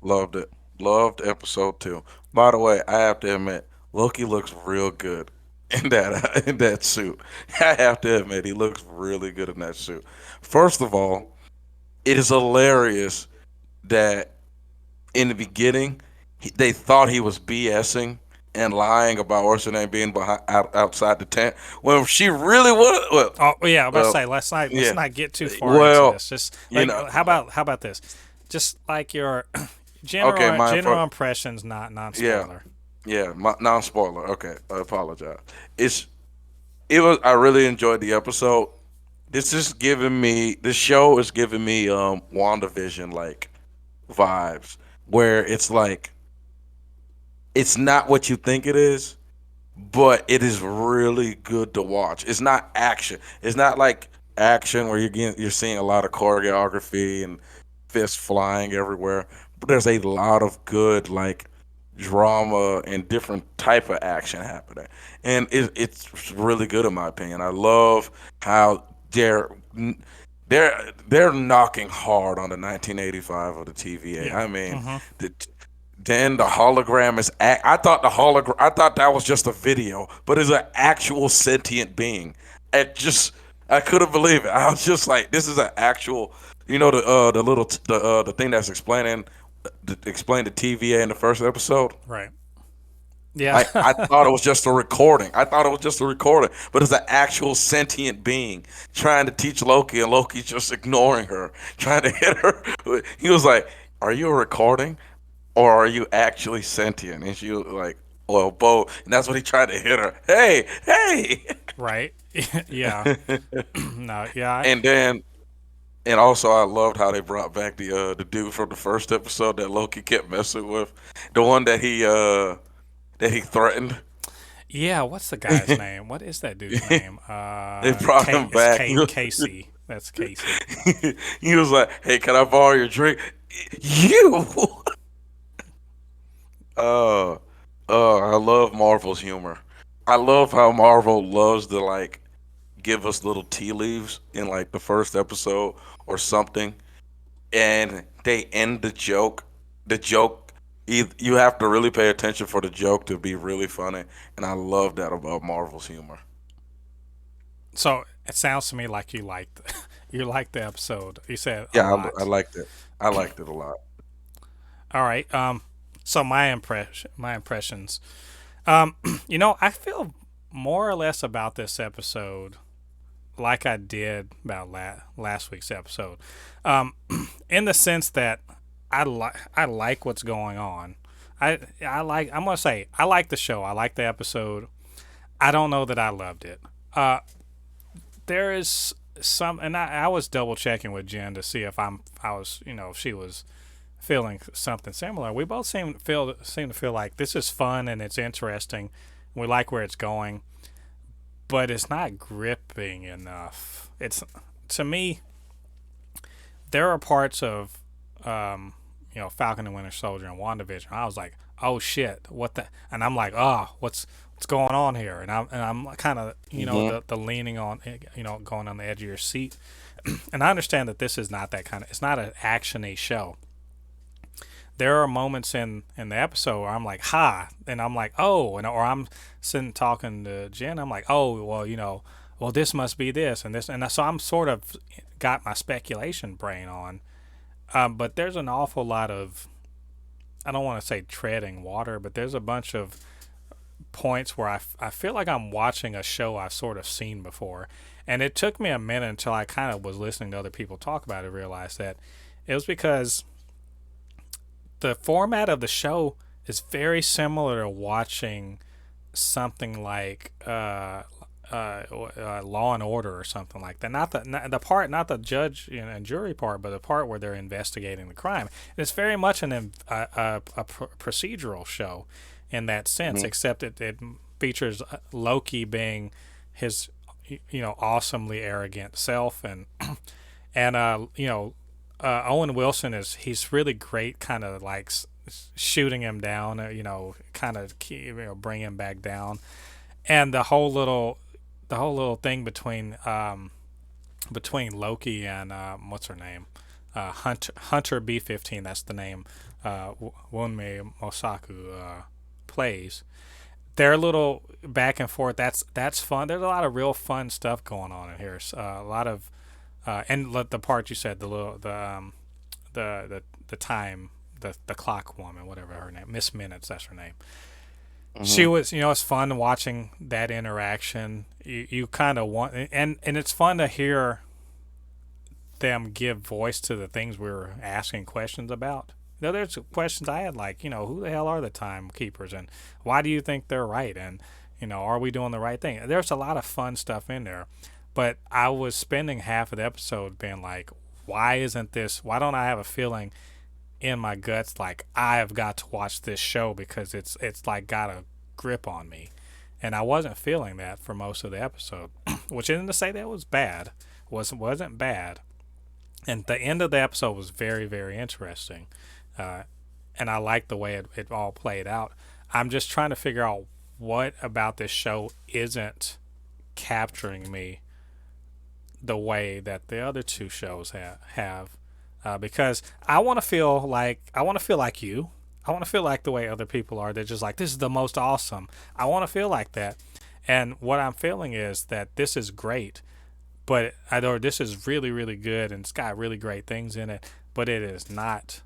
Loved it. Loved episode 2. By the way, I have to admit, Loki looks real good in that suit. I have to admit, he looks really good in that suit. First of all, it is hilarious that in the beginning they thought he was BSing and lying about what's her name being outside the tent when she really was. Oh yeah, I'm about to Well, say let's yeah. not get too far into Well, this. Just you like know, how about this? Just like your okay, general impressions, not non yeah, spoiler. yeah, non-spoiler. Okay, I apologize. It's it was. I really enjoyed the episode. This show is giving me WandaVision like vibes where it's like it's not what you think it is, but it is really good to watch. It's not action. It's not like action where you're seeing a lot of choreography and fists flying everywhere. But there's a lot of good like drama and different type of action happening, and it's really good in my opinion. I love how they're knocking hard on the 1985 of the TVA. Yeah. I mean, Mm-hmm. the, then the hologram is. I thought the hologram. I thought that was just a video, but it's an actual sentient being. It just. I couldn't believe it. I was just like, this is an actual. You know the little the thing that's explained the TVA in the first episode. Right. Yeah. I thought it was just a recording. I thought it was just a recording, but it's an actual sentient being trying to teach Loki, and Loki's just ignoring her, trying to hit her. He was like, "Are you a recording, or are you actually sentient?" And she was like, "Well, both." And that's what he tried to hit her. Hey, hey. Right. Yeah. No. Yeah. And then, and also, I loved how they brought back the dude from the first episode that Loki kept messing with, the one that he threatened. Yeah. What's the guy's name? What is that dude's name? They brought him It's back. Casey. That's Casey. He was like, "Hey, can I borrow your drink?" You. Uh, I love Marvel's humor. I love how Marvel loves to like give us little tea leaves in like the first episode or something, and they end the joke. The joke, you have to really pay attention for the joke to be really funny, and I love that about Marvel's humor. So it sounds to me like you liked you liked the episode. You said a Yeah, I lot. liked it. I liked it a lot. All right. So my impressions. I feel more or less about this episode like I did about last week's episode, um, in the sense that I like what's going on. I'm gonna say I like the show. I like the episode. I don't know that I loved it. There is some, and I was double checking with Jen to see if I was, if she was feeling something similar. We both seem to feel like this is fun and it's interesting. We like where it's going, but it's not gripping enough. It's, to me, there are parts of Falcon and Winter Soldier and WandaVision. I was like, oh shit, what the? And I'm like, oh, what's going on here? And I'm kind of Hmm. the leaning on, going on the edge of your seat. And I understand that this is not that kind of. It's not an actiony show. There are moments in the episode where I'm like, ha, and I'm like, oh, and or I'm sitting talking to Jen. I'm like, oh, well, well, this must be this and this, and so I'm sort of got my speculation brain on. But there's an awful lot of, I don't want to say treading water, but there's a bunch of points where I feel like I'm watching a show I've sort of seen before. And it took me a minute until I kind of was listening to other people talk about it to realize that it was because the format of the show is very similar to watching something like Law and Order or something like that. Not the part, not the judge and jury part, but the part where they're investigating the crime. And it's very much a procedural show in that sense, Hmm. except it features Loki being his awesomely arrogant self, and Owen Wilson he's really great, kind of like shooting him down, kind of bring him back down, and the whole little thing between Loki and what's her name, Hunter B-15. That's the name. Wunmi Mosaku plays. Their little back and forth. That's fun. There's a lot of real fun stuff going on in here. A lot of and the part you said, the little the time, the clock woman, whatever her name, Miss Minutes, that's her name. She Hmm. was, it's fun watching that interaction. You kind of want, and it's fun to hear them give voice to the things we were asking questions about. There's questions I had, like, who the hell are the timekeepers, and why do you think they're right, and are we doing the right thing? There's a lot of fun stuff in there, but I was spending half of the episode being like, why isn't this? Why don't I have a feeling in my guts like I have got to watch this show because it's like got a grip on me, and I wasn't feeling that for most of the episode, which isn't to say that it was bad. Wasn't bad, and the end of the episode was very, very interesting. Uh, and I like the way it all played out. I'm just trying to figure out what about this show isn't capturing me the way that the other two shows have. Because I want to feel like you. I want to feel like the way other people are. They're just like, this is the most awesome. I want to feel like that. And what I'm feeling is that this is great, but or this is really, really good and it's got really great things in it, but it is not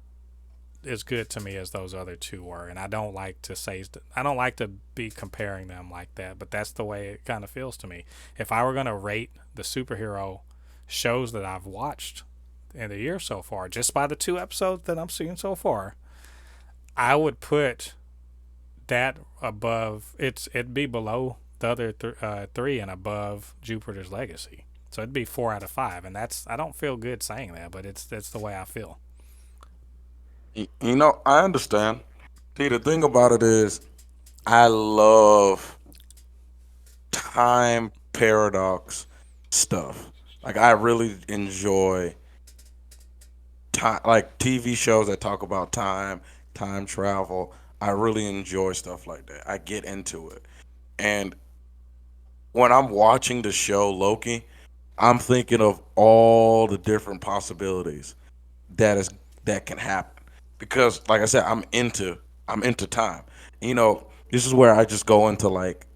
as good to me as those other two were. And I don't like to be comparing them like that, but that's the way it kind of feels to me. If I were going to rate the superhero shows that I've watched in the year so far, just by the 2 episodes that I'm seeing so far, I would put that above. It'd be below the other three and above Jupiter's Legacy. So it'd be 4 out of 5, and I don't feel good saying that, but that's the way I feel. I understand. See, the thing about it is, I love time paradox stuff. Like, I really enjoy time, like TV shows that talk about time, time travel. I really enjoy stuff like that. I get into it. And when I'm watching the show Loki, I'm thinking of all the different possibilities that is that can happen. Because like I said, I'm into time. This is where I just go into, like,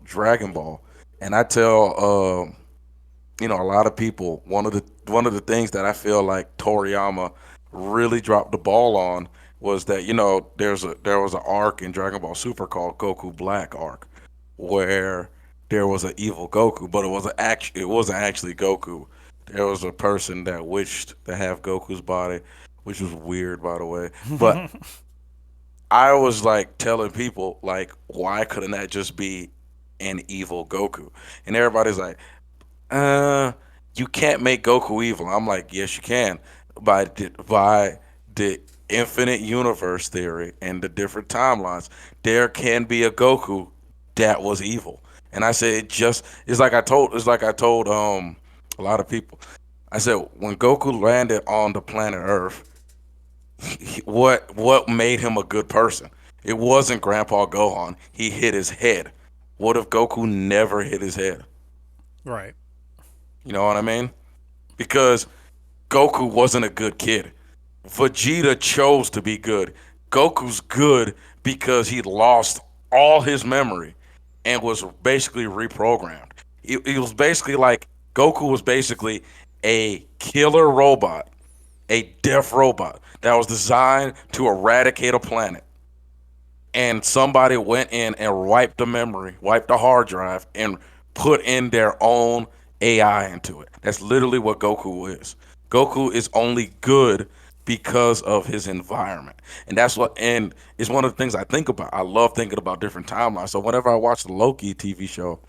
Dragon Ball. And I tell a lot of people, one of the things that I feel like Toriyama really dropped the ball on was that, there was an arc in Dragon Ball Super called Goku Black arc, where there was an evil Goku, but it wasn't actually Goku. There was a person that wished to have Goku's body, which was weird, by the way. But I was like telling people, like, why couldn't that just be an evil Goku? And everybody's like, uh, you can't make Goku evil. I'm like, yes, you can. By the infinite universe theory and the different timelines, there can be a Goku that was evil. And I said, it's like I told a lot of people. I said, when Goku landed on the planet Earth, what made him a good person? It wasn't Grandpa Gohan. He hit his head. What if Goku never hit his head? Right. You know what I mean? Because Goku wasn't a good kid. Vegeta chose to be good. Goku's good because he lost all his memory and was basically reprogrammed. He was basically like, Goku was basically a killer robot, a deaf robot that was designed to eradicate a planet. And somebody went in and wiped the memory, wiped the hard drive, and put in their own AI into it. That's literally what Goku is. Goku is only good because of his environment. And it's one of the things I think about. I love thinking about different timelines. So whenever I watch the Loki TV show,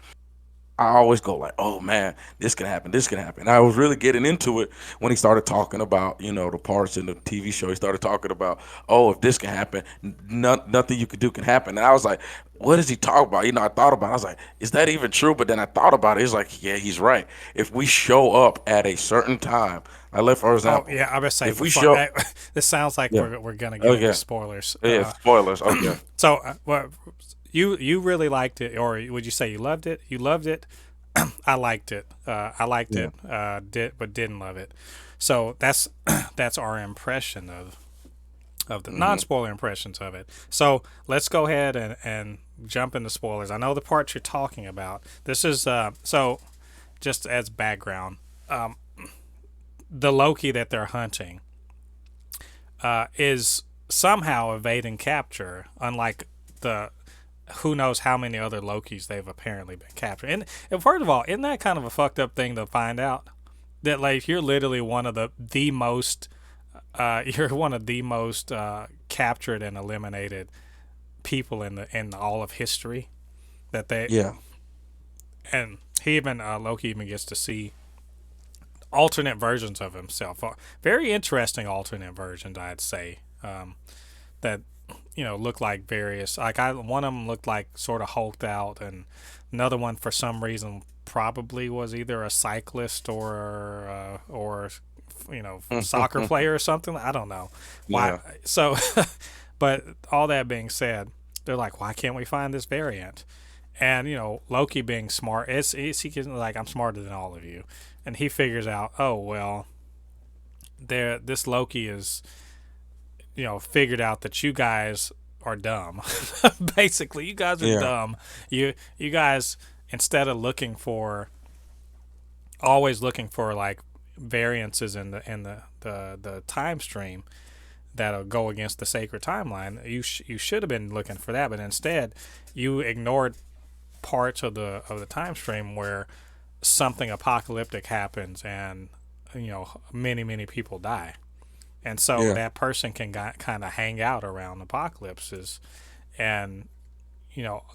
I always go like, oh man, this can happen, this can happen. And I was really getting into it when he started talking about, the parts in the TV show. He started talking about, oh, if this can happen, nothing you could do can happen. And I was like, what does he talk about? I thought about it. I was like, is that even true? But then I thought about it. It's like, yeah, he's right. If we show up at a certain time, for Oh example, yeah, I would say if we before show, this sounds like yeah, we're gonna get into okay, spoilers. yeah, spoilers, okay. So you really liked it, or would you say you loved it? You loved it. I liked it. I liked Yeah. it. But didn't love it. So that's our impression of the Hmm. non-spoiler impressions of it. So let's go ahead and jump into spoilers. I know the part you're talking about. This is so just as background. The Loki that they're hunting is somehow evading capture, unlike the who knows how many other Lokis they've apparently been capturing. And first of all, isn't that kind of a fucked up thing to find out? That like you're literally one of the most you're one of the most captured and eliminated people in all of history. That they Yeah. and he even Loki even gets to see alternate versions of himself. Very interesting alternate versions, I'd say. That look like various. Like one of them looked like sort of hulked out, and another one for some reason probably was either a cyclist or soccer player or something. I don't know why. Yeah. So, But all that being said, they're like, why can't we find this variant? And Loki being smart, he can like, I'm smarter than all of you, and he figures out, oh well, this Loki is figured out that you guys are dumb. Basically, you guys are Yeah. dumb. You guys, instead of always looking for like variances in the time stream that'll go against the sacred timeline, you should have been looking for that, but instead you ignored parts of the time stream where something apocalyptic happens and many people die, and so Yeah. that person can kind of hang out around apocalypses and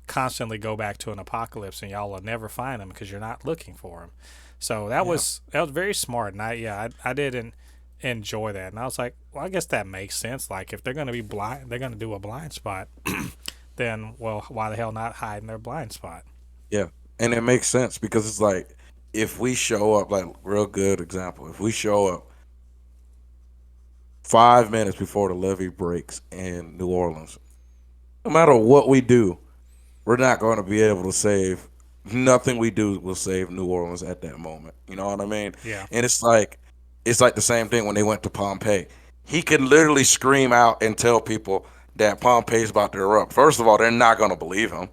constantly go back to an apocalypse, and y'all will never find them because you're not looking for them. So Yeah. that was very smart, and I didn't enjoy that, and I was like, well, I guess that makes sense. Like if they're gonna be blind, they're gonna do a blind spot. Then well, why the hell not hide in their blind spot? Yeah. And it makes sense because it's like if we show up, like real good example, if we show up 5 minutes before the levee breaks in New Orleans, no matter what we do, we're not going to be able to save. Nothing we do will save New Orleans at that moment. You know what I mean? Yeah, And it's like the same thing when they went to Pompeii. He could literally scream out and tell people that Pompeii's about to erupt. First of all, they're not going to believe him.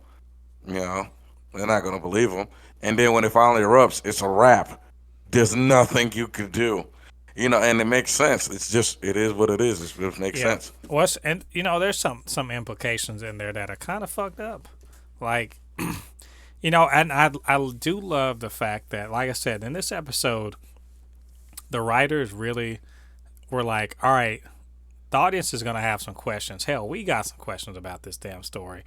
You know, they're not going to believe him. And then when it finally erupts, it's a wrap. There's nothing you could do. And it makes sense. It's just it is what it is. It just makes yeah. sense. And there's some implications in there that are kind of fucked up, like and I do love the fact that, like I said, in this episode, the writers really were like, all right, the audience is gonna have some questions. Hell, we got some questions about this damn story.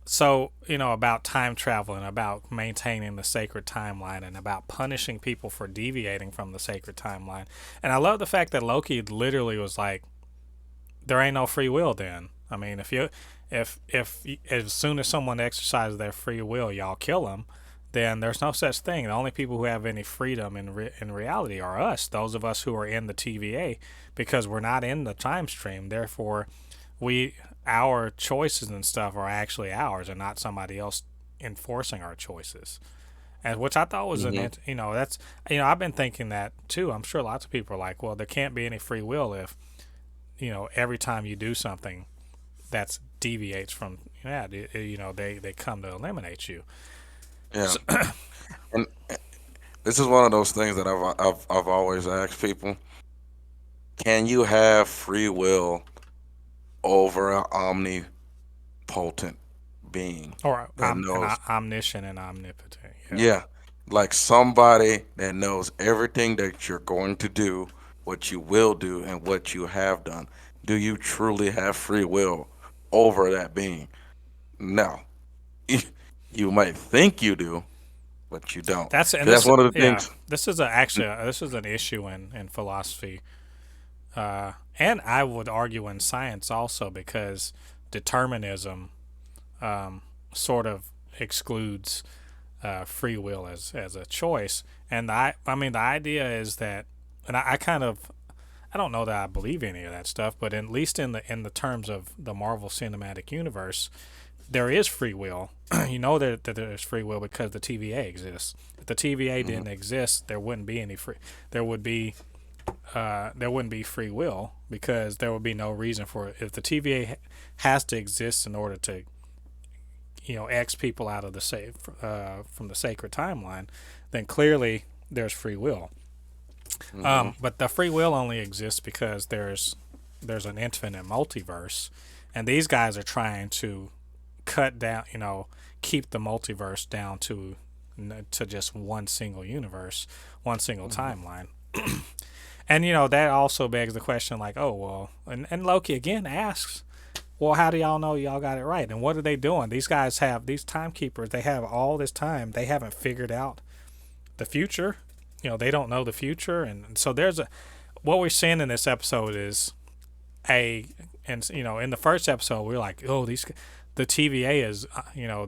So about time travel and about maintaining the sacred timeline and about punishing people for deviating from the sacred timeline. And I love the fact that Loki literally was like, there ain't no free will then. I mean, if as soon as someone exercises their free will, y'all kill them, then there's no such thing. The only people who have any freedom in reality are us, those of us who are in the TVA, because we're not in the time stream. Therefore, our choices and stuff are actually ours and not somebody else enforcing our choices. And which I thought was Hmm. that's I've been thinking that too. I'm sure lots of people are like, well, there can't be any free will if every time you do something that's deviates from they come to eliminate you. Yeah. So, And this is one of those things that I've always asked people: can you have free will over an omnipotent being or that knows? omniscient and omnipotent. Yeah. Yeah, like somebody that knows everything that you're going to do, what you will do, and what you have done. Do you truly have free will over that being? No. You might think you do, but you don't. That's and 'Cause that's this one of the yeah. things. This is this is an issue in philosophy, and I would argue in science also, because determinism sort of excludes free will as a choice. And I mean the idea is that, and I kind of, I don't know that I believe any of that stuff, but at least in the terms of the Marvel Cinematic Universe, there is free will. That there's free will because the TVA exists. If the TVA Mhm. didn't exist, there wouldn't be any free. There wouldn't be free will, because there would be no reason for it. If the TVA has to exist in order to X people out of from the sacred timeline, then clearly there's free will. Mhm. But the free will only exists because there's an infinite multiverse, and these guys are trying to cut down, keep the multiverse down to just one single universe, one single Mhm. timeline. And that also begs the question, like, oh well, and Loki again asks, well, how do y'all know y'all got it right? And what are they doing? These guys have these timekeepers. They have all this time. They haven't figured out the future. They don't know the future, and so what we're seeing in this episode is in the first episode we're like, oh, the TVA is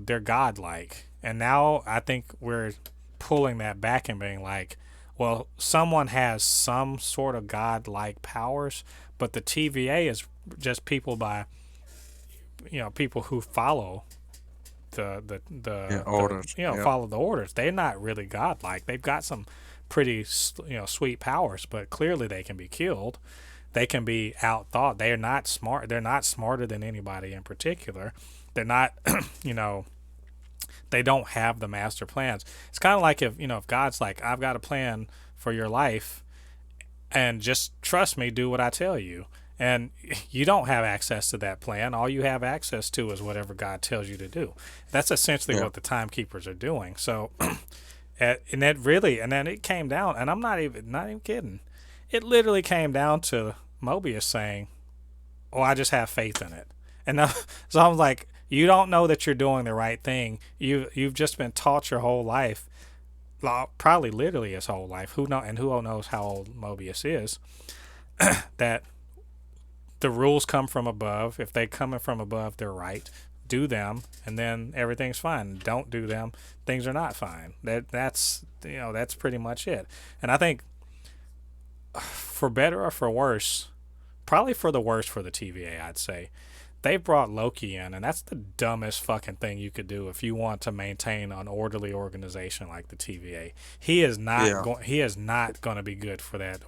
they're godlike, and now I think we're pulling that back and being like, well, someone has some sort of godlike powers, but the TVA is just people by people who follow Yeah, the orders. Yeah, follow the orders. They're not really godlike. They've got some pretty sweet powers, but clearly they can be killed. They can be outthought. They are not smart. They're not smarter than anybody in particular. They're not you know they don't have the master plans. It's kind of like if God's like, I've got a plan for your life, and just trust me, do what I tell you. And you don't have access to that plan. All you have access to is whatever God tells you to do. That's essentially yeah, what the timekeepers are doing. So, and that really, and then it came down, and I'm not even kidding. It literally came down to Mobius saying, "Oh, I just have faith in it." And so I'm like, you don't know that you're doing the right thing. You've just been taught your whole life, probably literally his whole life. Who knows how old Mobius is? That the rules come from above. If they coming from above, they're right. Do them, and then everything's fine. Don't do them, things are not fine. That's pretty much it. And I think, for better or for worse, probably for the worse for the TVA, I'd say they brought Loki in, and that's the dumbest fucking thing you could do if you want to maintain an orderly organization like the TVA. He is not yeah, going. He is not going to be good for that.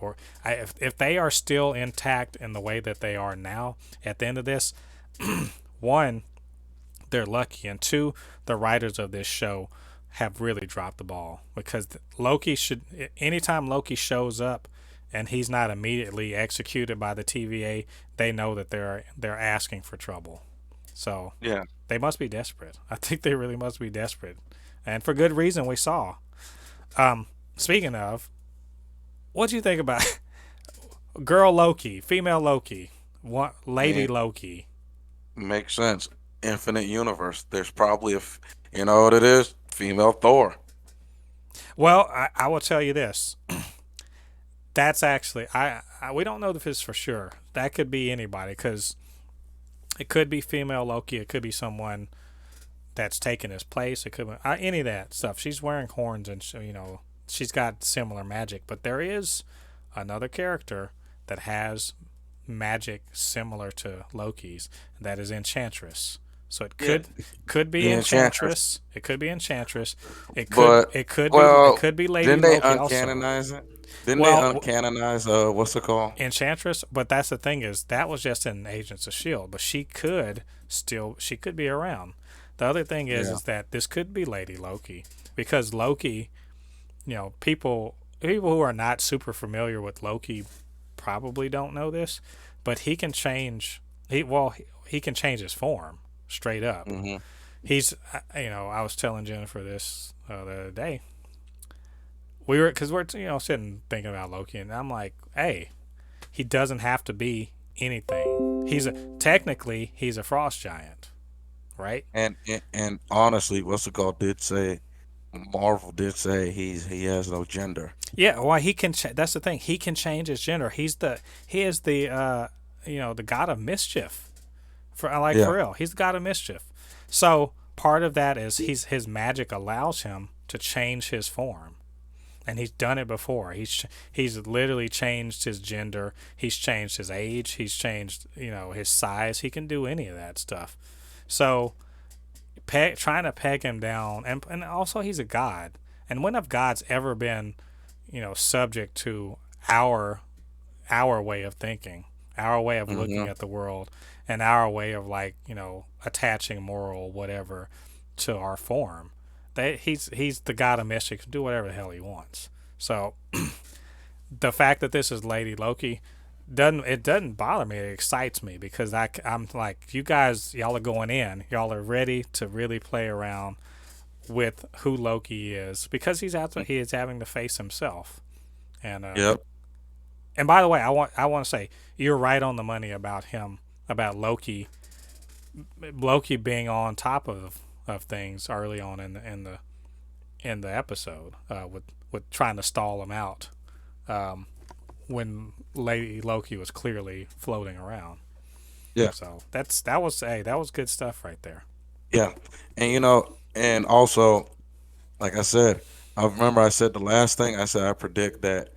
If they are still intact in the way that they are now, at the end of this, one, they're lucky, and two, the writers of this show have really dropped the ball, because Loki should. Anytime Loki shows up and he's not immediately executed by the TVA, they know that they're asking for trouble. So yeah. they must be desperate. I think they really must be desperate, and for good reason. We saw. Speaking of, what do you think about girl Loki, female Loki, Lady Man, Loki? makes sense. Infinite universe. There's probably you know what it is? Female Thor. Well, I will tell you this. That's actually we don't know if it's for sure. That could be anybody, because it could be female Loki. It could be someone that's taken his place. It could be any of that stuff. She's wearing horns, and she's got similar magic. But there is another character that has magic similar to Loki's. That is Enchantress. So it Yeah, could be the Enchantress. Enchantress. It could be Enchantress. But It well, could be Lady didn't they Loki also. uncanonize it? Didn't they Well, uncanonize what's it called? Enchantress, but that's the thing, is that was just in Agents of Shield, but she could be around. The other thing Yeah. is that this could be Lady Loki, because Loki, people who are not super familiar with Loki probably don't know this, but he can change. He can change his form straight up. Hmm. He's I was telling Jennifer this the other day. Because we're sitting thinking about Loki, and I'm like, hey, he doesn't have to be anything. Technically he's a frost giant, right? And honestly, what's it called? Did say Marvel did say he has no gender. Yeah, well, he can. That's the thing. He can change his gender. He is the the god of mischief. For Yeah. real, he's the god of mischief. So part of that is his magic allows him to change his form, and he's done it before. He's literally changed his gender. He's changed his age. He's changed his size. He can do any of that stuff. So trying to peg him down, and also he's a god. And when have gods ever been subject to our our way of thinking, our way of looking Hmm. at the world, and our way of attaching moral whatever to our form? He's the god of mischief, can do whatever the hell he wants. So the fact that this is Lady Loki doesn't bother me. It excites me, because I'm like, y'all are going in. Y'all are ready to really play around with who Loki is, because he is having to face himself. And Yep. by the way, I want to say you're right on the money about him, about Loki being on top of things early on in the episode, with trying to stall him out, um, when Lady Loki was clearly floating around. Yeah. So that was good stuff right there. Yeah. And and also, like I said, I remember I said the last thing I said, I predict that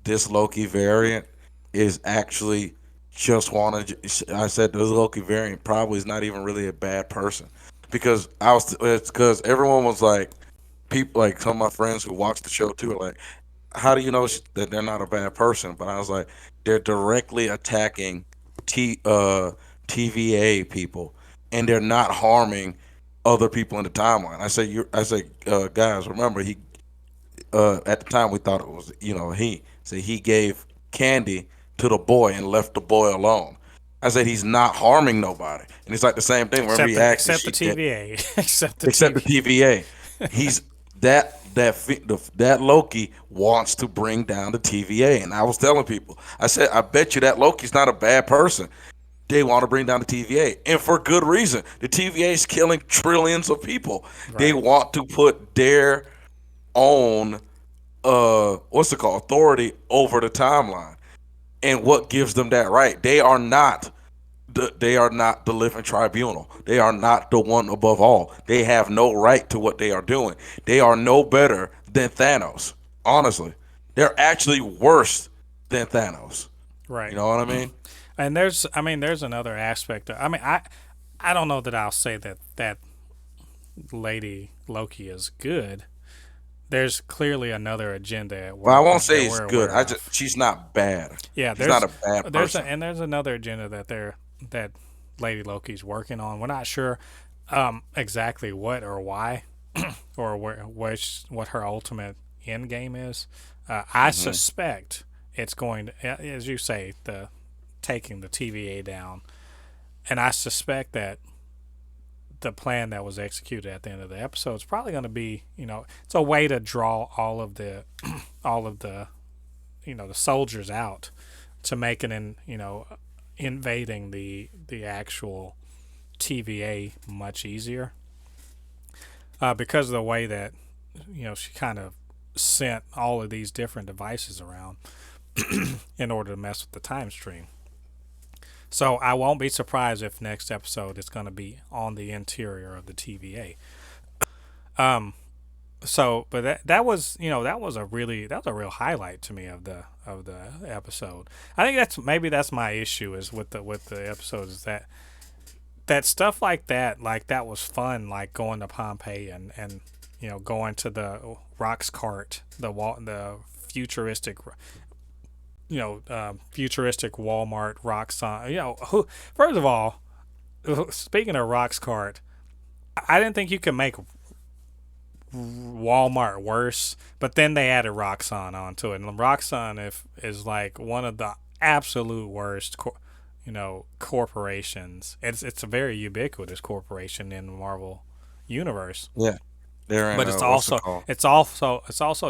this Loki variant is actually just want to. I said the Loki variant probably is not even really a bad person because I was. It's because everyone was like, people like some of my friends who watched the show too are like, how do you know that they're not a bad person? But I was like, they're directly attacking T TVA people, and they're not harming other people in the timeline. I say, guys, remember at the time we thought it was he gave candy to the boy and left the boy alone. I said he's not harming nobody, and it's like the same thing. Remember he asked if Except the she did, TVA, except the except the TVA. TVA. He's that Loki wants to bring down the TVA, and I was telling people, I said, I bet you that Loki's not a bad person. They want to bring down the TVA, and for good reason. The TVA is killing trillions of people. They Right, want to put their own what's it called, authority over the timeline. And what gives them that right? They are not the living tribunal. They are not the one above all. They have no right to what they are doing. They are no better than Thanos. Honestly, they're actually worse than Thanos. You right. know what I mean? And there's another aspect. I don't know that I'll say that Lady Loki is good. There's clearly another agenda at Well, I work won't that say it's we're good. aware of. She's not bad. Yeah, She's not a bad person. there's another agenda that Lady Loki's working on. We're not sure exactly what or why or what her ultimate end game is. I Hmm. suspect it's going to, as you say, the taking the TVA down, and I suspect that the plan that was executed at the end of the episode is probably going to be, it's a way to draw all of the all of the the soldiers out to make it invading the actual TVA much easier because of the way that she kind of sent all of these different devices around in order to mess with the time stream. So I won't be surprised if next episode is going to be on the interior of the TVA. Um, but that was that was a real highlight to me of the episode. I think that's my issue is with the episodes is that stuff like that was fun, like going to Pompeii and going to the Rocks cart, the futuristic futuristic Walmart Roxxon. Who first of all, speaking of Rocks cart, I didn't think you could make Walmart worse, but then they added Roxxon onto it, and Roxxon is like one of the absolute worst, corporations. It's a very ubiquitous corporation in the Marvel universe, Yeah, they're in but it's what's it also called?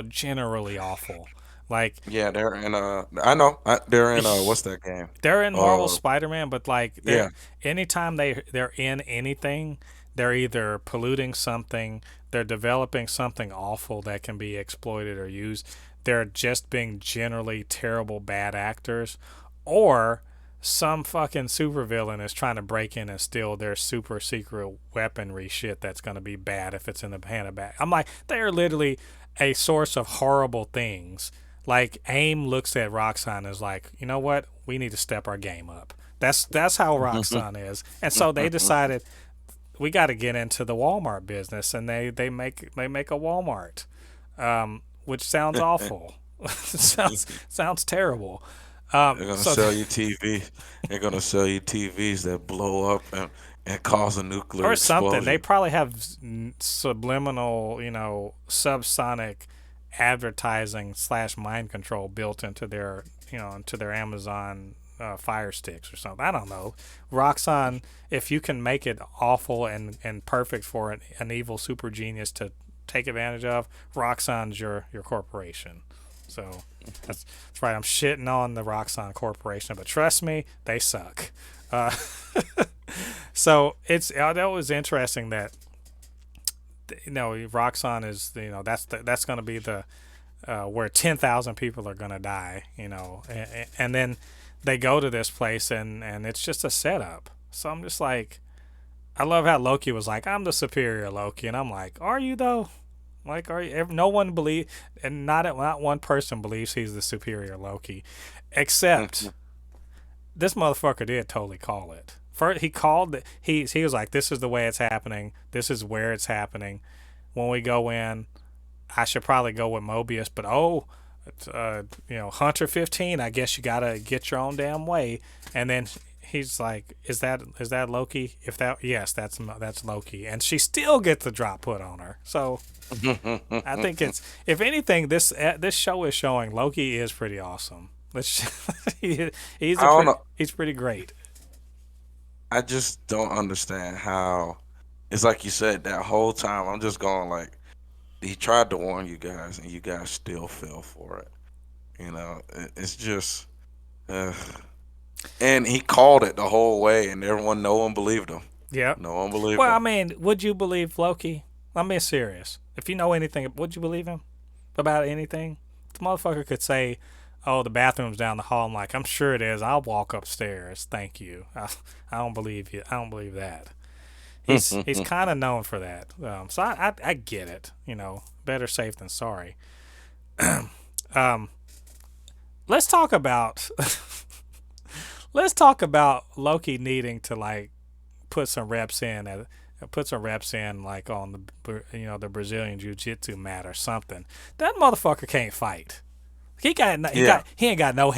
generally awful. Like Yeah, they're in I know. They're in what's that game? they're in Marvel Uh, Spider-Man, but like they're yeah. anytime they're in anything, they're either polluting something, they're developing something awful that can be exploited or used, they're just being generally terrible bad actors, or some fucking supervillain is trying to break in and steal their super secret weaponry shit that's going to be bad if it's in the hand of back. I'm like, they're literally a source of horrible things. Like AIM looks at Roxxon and is like, you know what? We need to step our game up. That's how Roxxon is. And so they decided we got to get into the Walmart business, and they make a Walmart, which sounds awful. sounds terrible. They're gonna So sell you TV. They're gonna sell you TVs that blow up and cause a nuclear or something. They explosion. probably have subliminal, subsonic advertising slash mind control built into their Amazon Fire Sticks or something. I don't know. Roxxon, if you can make it awful and perfect for an evil super genius to take advantage of, Roxxon's your corporation. So that's right. I'm shitting on the Roxxon Corporation, but trust me, they suck. Uh, so that was interesting that Roxxon is that's going to be the where 10,000 people are going to die, and then they go to this place and it's just a setup. So I'm just like, I love how Loki was like, I'm the superior Loki, and I'm like, are you though? Like, are you? No one believe, and not one person believes he's the superior Loki, except this motherfucker did totally call it. First, he called. He was like, "This is the way it's happening. This is where it's happening. When we go in, I should probably go with Mobius, but Hunter 15. I guess you gotta get your own damn way." And then he's like, "Is that Loki? If that, yes, that's Loki." And she still gets the drop put on her. So I think it's, if anything, this show is showing Loki is pretty awesome. He, he's I don't know. he's pretty great. I just don't understand how. It's like you said that whole time. I'm just going like he tried to warn you guys, and you guys still fell for it. It's just, uh, and he called it the whole way, and no one believed him. Yep. No one believed Well, I him. mean, would you believe Loki? I'm being serious. If you know anything, would you believe him about anything? The motherfucker could say, "Oh, the bathroom's down the hall." I'm like, "I'm sure it is. I'll walk upstairs. Thank you." I don't believe you. I don't believe that. He's kind of known for that. So I get it. Better safe than sorry. Um, let's talk about let's talk about Loki needing to like put some reps in like on the Brazilian jiu-jitsu mat or something. That motherfucker can't fight. Yeah, He ain't got no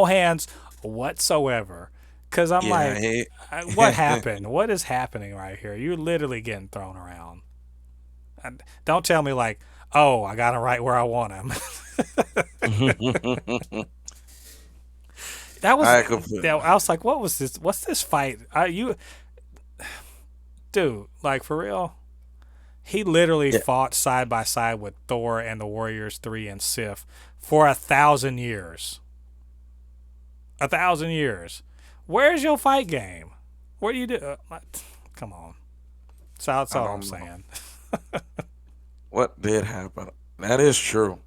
hands whatsoever. Cause I'm yeah. like, what happened? What is happening right here? You're literally getting thrown around. And don't tell me like, oh, I got him right where I want him. that was I completely. I was like, what was this? What's this fight? You dude, like for real? He literally Yeah, fought side by side with Thor and the Warriors 3 and Sif for 1,000 years. 1,000 years. Where's your fight game? What do you do? Come on. That's I all I'm don't know saying. what did happen. That is true.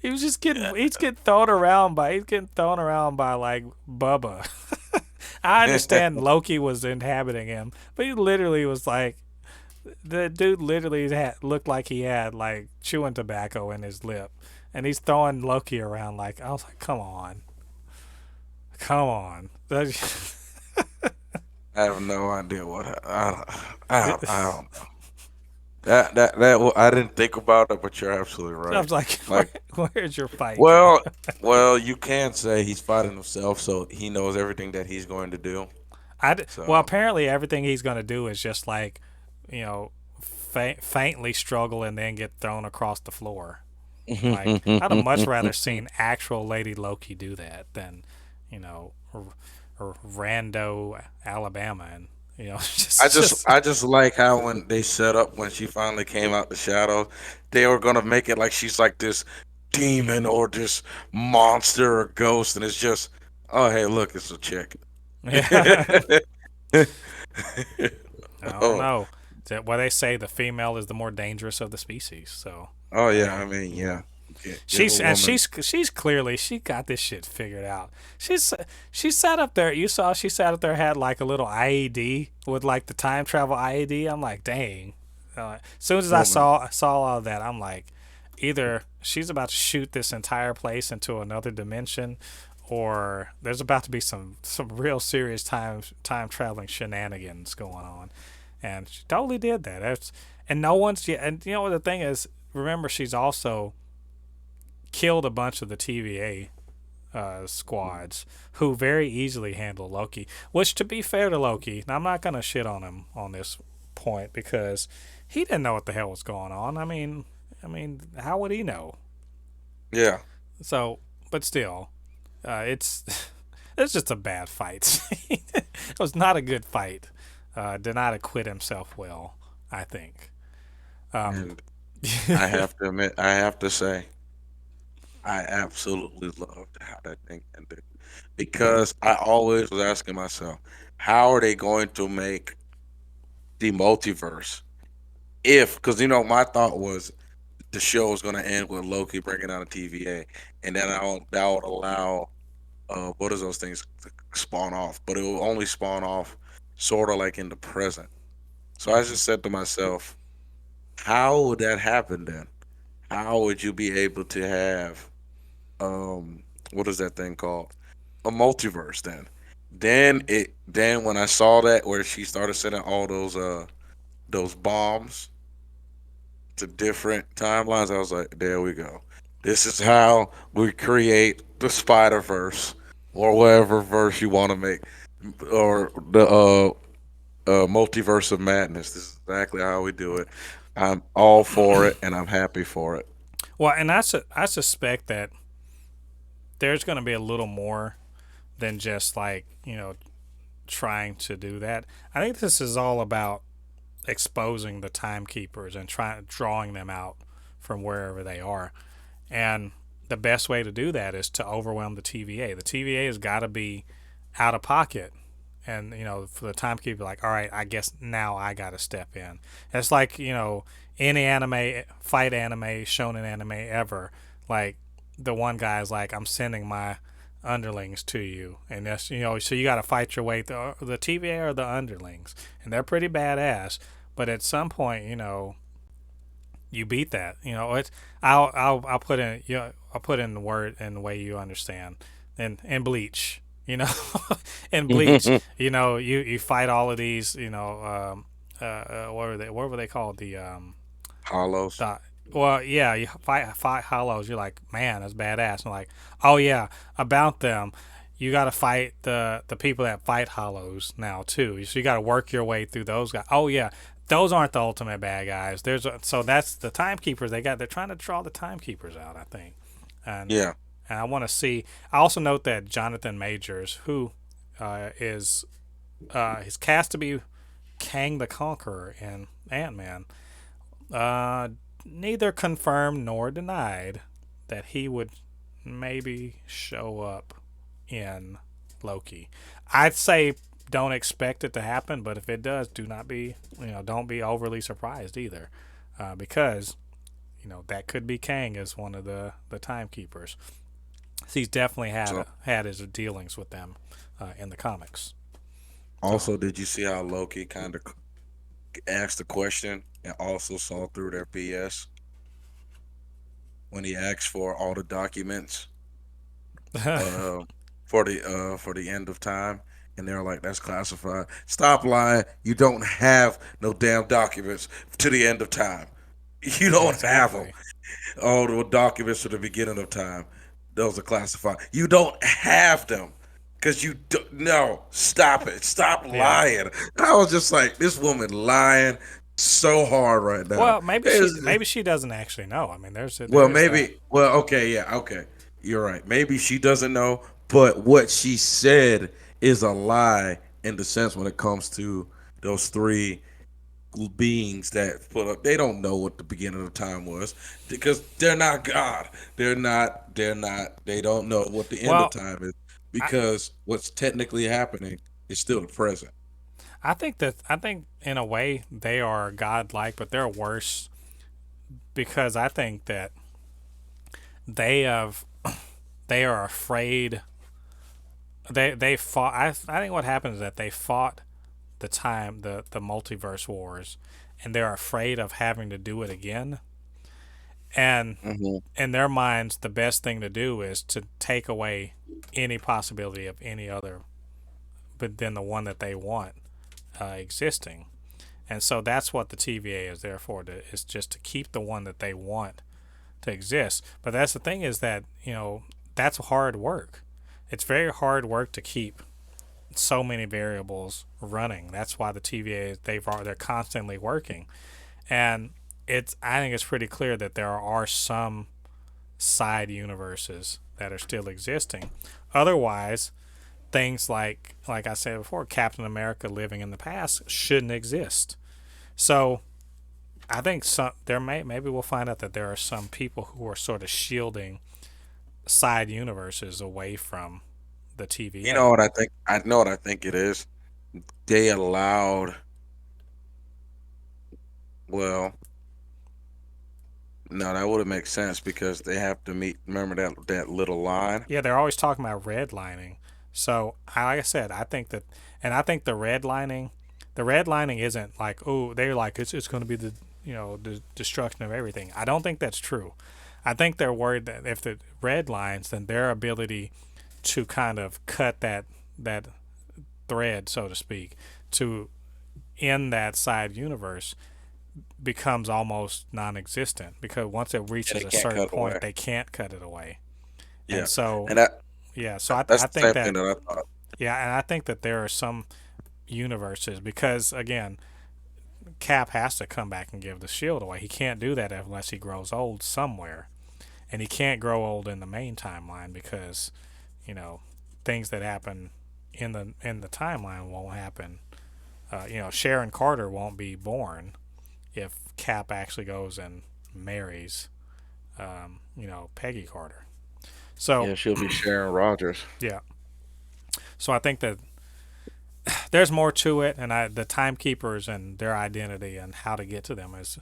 He's getting thrown around by like Bubba. I understand Loki was inhabiting him, but he literally was like, the dude literally looked like he had like chewing tobacco in his lip, and he's throwing Loki around like, I was like, come on. I have no idea what I don't know. I didn't think about it, but you're absolutely I right. was like, Like, where's your fight game? well, you can say he's fighting himself, so he knows everything that he's going to do. Well, So, apparently everything he's going to do is just like, you know, faintly struggle and then get thrown across the floor. Like, I'd have much rather seen actual Lady Loki do that than, you know, rando Alabama and just I just like how when they set up when she finally came out the shadows, they were gonna make it like she's like this demon or this monster or ghost, and it's just, oh hey, look, it's a chick. yeah. I don't Oh, know. Well, they say the female is the more dangerous of the species. So, oh I yeah, I mean, mean, yeah, give a she's woman. she's clearly she got this shit figured out. She's she sat up there. You saw she sat up there had like a little IED with like the time travel IED. I'm like, dang. As soon as I Woman. saw all that, I'm like, either she's about to shoot this entire place into another dimension, or there's about to be some real serious time traveling shenanigans going on. And she totally did that. And no one's yet. And you know what the thing is? Remember, she's also killed a bunch of the TVA squads who very easily handle Loki. Which, to be fair to Loki, now I'm not gonna shit on him on this point because he didn't know what the hell was going on. I mean, how would he know? Yeah, So, but still, it's it's just a bad fight. It was not a good fight. Did not acquit himself well, I think. Um, and I have to admit, I have to say, I absolutely loved how that thing ended because I always was asking myself, how are they going to make the multiverse? If, because my thought was the show was going to end with Loki bringing out a TVA, and then that would allow what is those things to spawn off, but it will only spawn off sort of like in the present. So I mhm. just said to myself, how would that happen then? How would you be able to have what is that thing called? A multiverse then? then when I saw that where she started sending all those bombs to different timelines, I was like, there we go. This is how we create the Spider Verse or whatever verse you want to make, or the multiverse of madness. This is exactly how we do it. I'm all for it, and I'm happy for it. Well, and I suspect that there's going to be a little more than just like trying to do that. I think this is all about exposing the timekeepers and trying drawing them out from wherever they are. And the best way to do that is to overwhelm the TVA. The TVA has got to be out of pocket. And, for the timekeeper, like, all right, I guess now I got to step in. It's like, any anime, fight anime, shonen anime ever. Like, the one guy's like, I'm sending my underlings to you. And that's, so you got to fight your way through. The TVA are the underlings. And they're pretty badass. But at some point, you beat that. It's I'll put in I'll put in the word in the way you understand. And Bleach, in Bleach, you fight all of these, what were they called? Hollows. The well, yeah, you fight hollows. You're like, man, that's badass. And like, oh yeah, about them. You got to fight the people that fight hollows now too. So you got to work your way through those guys. Oh yeah, those aren't the ultimate bad guys. So that's the timekeepers. They're trying to draw the timekeepers out, I think, and Yeah. and I want to see. I also note that Jonathan Majors, who is cast to be Kang the Conqueror in Ant-Man, uh, neither confirmed nor denied that he would maybe show up in Loki. I'd say don't expect it to happen, but if it does, do not be don't be overly surprised either, because that could be Kang as one of the timekeepers. He's definitely So had his dealings with them in the comics. So also, did you see how Loki kind of asked the question and also saw through their BS when he asked for all the documents uh, for the end of time, and they're like, "That's classified." Stop lying. You don't have no damn documents to the end of time. You don't have them. exactly. All the documents to the beginning of time. Those are classified. You don't have them. Cause you do, no, stop it, stop Yeah. lying. I was just like, this woman lying so hard right now. Well, maybe she doesn't actually know. I mean, Well, there is that. maybe. Well, okay, yeah, okay. You're right. Maybe she doesn't know, but what she said is a lie in the sense when it comes to those three beings that put up. They don't know what the beginning of time was because they're not God. They're not. They're not. They don't know what the end of Well, time is I because what's technically happening is still the present. I think in a way they are godlike, but they're worse because I think that they have they are afraid. They fought. I think what happens is that they fought the multiverse wars, and they're afraid of having to do it again. And Hmm. in their minds, the best thing to do is to take away any possibility of any other, but then the one that they want existing. And so that's what the TVA is there for. Is just to keep the one that they want to exist. But that's the thing is that that's hard work. It's very hard work to keep so many variables running. That's why the TVA they're constantly working, and I think it's pretty clear that there are some side universes that are still existing. Otherwise, things like I said before, Captain America living in the past shouldn't exist. So I think maybe we'll find out that there are some people who are sort of shielding side universes away from the You know TVA. what I think? I know what I think it is. They allowed. Well, no, that would have make sense because they have to meet. Remember that little line. Yeah, they're always talking about redlining. So, like I said, I think that, and I think the redlining isn't like, oh, they're like it's going to be the destruction of everything. I don't think that's true. I think they're worried that if the red lines, then their ability to kind of cut that thread, so to speak, to in that side universe becomes almost non-existent because once it Yeah, reaches they a can't certain cut point, away. they can't cut it away. And Yeah, so, and that yeah, so that's I the think same thing that, that I thought. yeah, and I think that there are some universes because, again, Cap has to come back and give the shield away. He can't do that unless he grows old somewhere. And he can't grow old in the main timeline because, you know, things that happen in the timeline won't happen. Sharon Carter won't be born if Cap actually goes and marries, Peggy Carter. So Yeah, she'll be Sharon Rogers. yeah, so I think that there's more to it, and the timekeepers and their identity and how to get to them is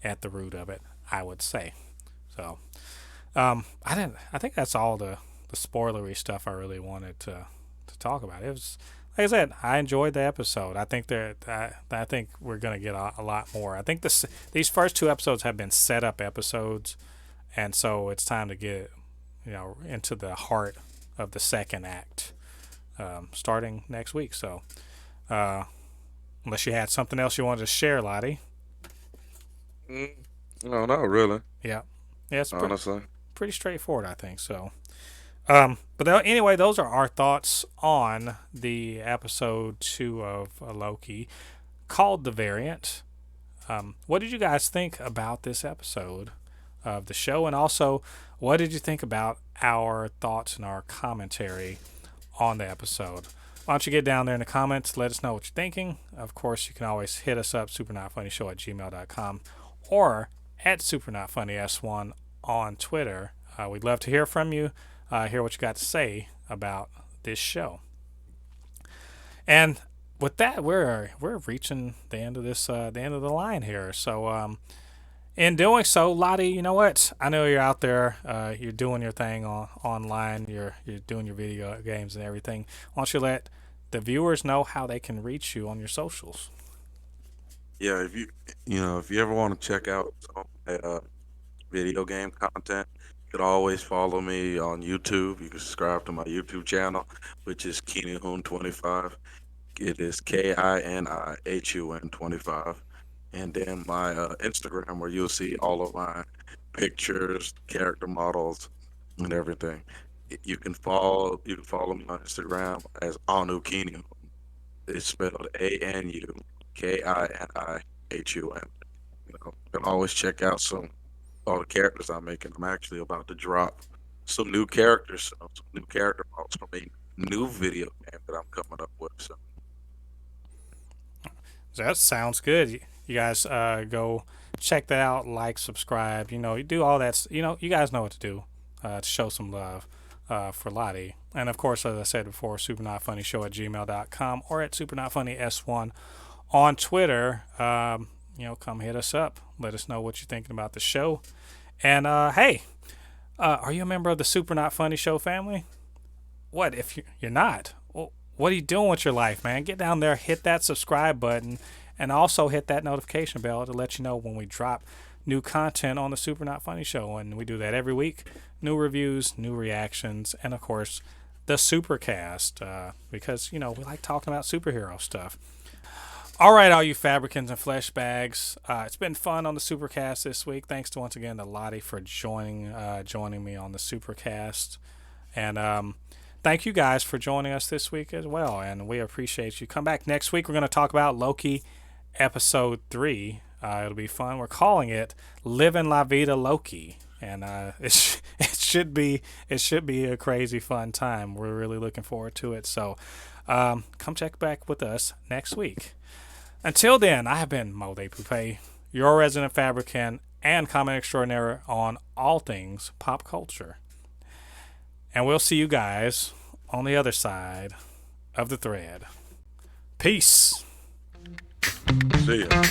at the root of it. I would say. So I didn't. I think that's all the spoilery stuff I really wanted to talk about. It was like I said, I enjoyed the episode. I think I think we're gonna get a lot more. I think these first two episodes have been set up episodes, and so it's time to get into the heart of the second act, starting next week. So uh, unless you had something else you wanted to share, Lottie. Mm, no, not really. Yeah, yeah, it's Honestly. pretty straightforward, I think. So but anyway, those are our thoughts on the episode 2 of Loki called The Variant. What did you guys think about this episode of the show? And also, what did you think about our thoughts and our commentary on the episode? Why don't you get down there in the comments, let us know what you're thinking. Of course, you can always hit us up, supernotfunnyshow@gmail.com or at supernotfunnys1 on Twitter. We'd love to hear from you, hear what you got to say about this show. And with that, we're reaching the end of the end of the line here. So in doing so, Lottie, you know what? I know you're out there, you're doing your thing online, you're doing your video games and everything. Why don't you let the viewers know how they can reach you on your socials? Yeah, if you ever want to check out some of my video game content, you could always follow me on YouTube. You can subscribe to my YouTube channel, which is KiniHun25. It is KINIHUN 25. And then my Instagram, where you'll see all of my pictures, character models, and everything. You can follow me on Instagram as Anukini. It's spelled ANUKINIHUN. You can always check out all the characters I'm making. I'm actually about to drop some new characters, some new character models from a new video game that I'm coming up with. So That sounds good. You guys go check that out, like, subscribe. You do all that. You guys know what to do to show some love for Lottie. And of course, as I said before, supernotfunnyshow@gmail.com or at supernotfunnys1 on Twitter. Come hit us up. Let us know what you're thinking about the show. And hey, are you a member of the Super Not Funny Show family? What if you're not? Well, what are you doing with your life, man? Get down there, hit that subscribe button, and also hit that notification bell to let you know when we drop new content on the Super Not Funny Show. And we do that every week. New reviews, new reactions, and of course, the SUPER-CAST, because, we like talking about superhero stuff. All right, all you Fabricans and Fleshbags. It's been fun on the SUPER-CAST this week. Thanks to once again to Lottie for joining me on the SUPER-CAST. And thank you guys for joining us this week as well. And we appreciate you. Come back next week. We're going to talk about Loki episode 3. It'll be fun. We're calling it Living La Vida Loki. And it should be a crazy fun time. We're really looking forward to it. So come check back with us next week. Until then, I have been Mo de Poupée, your resident Fabricant and comment extraordinaire on all things pop culture. And we'll see you guys on the other side of the thread. Peace. see ya.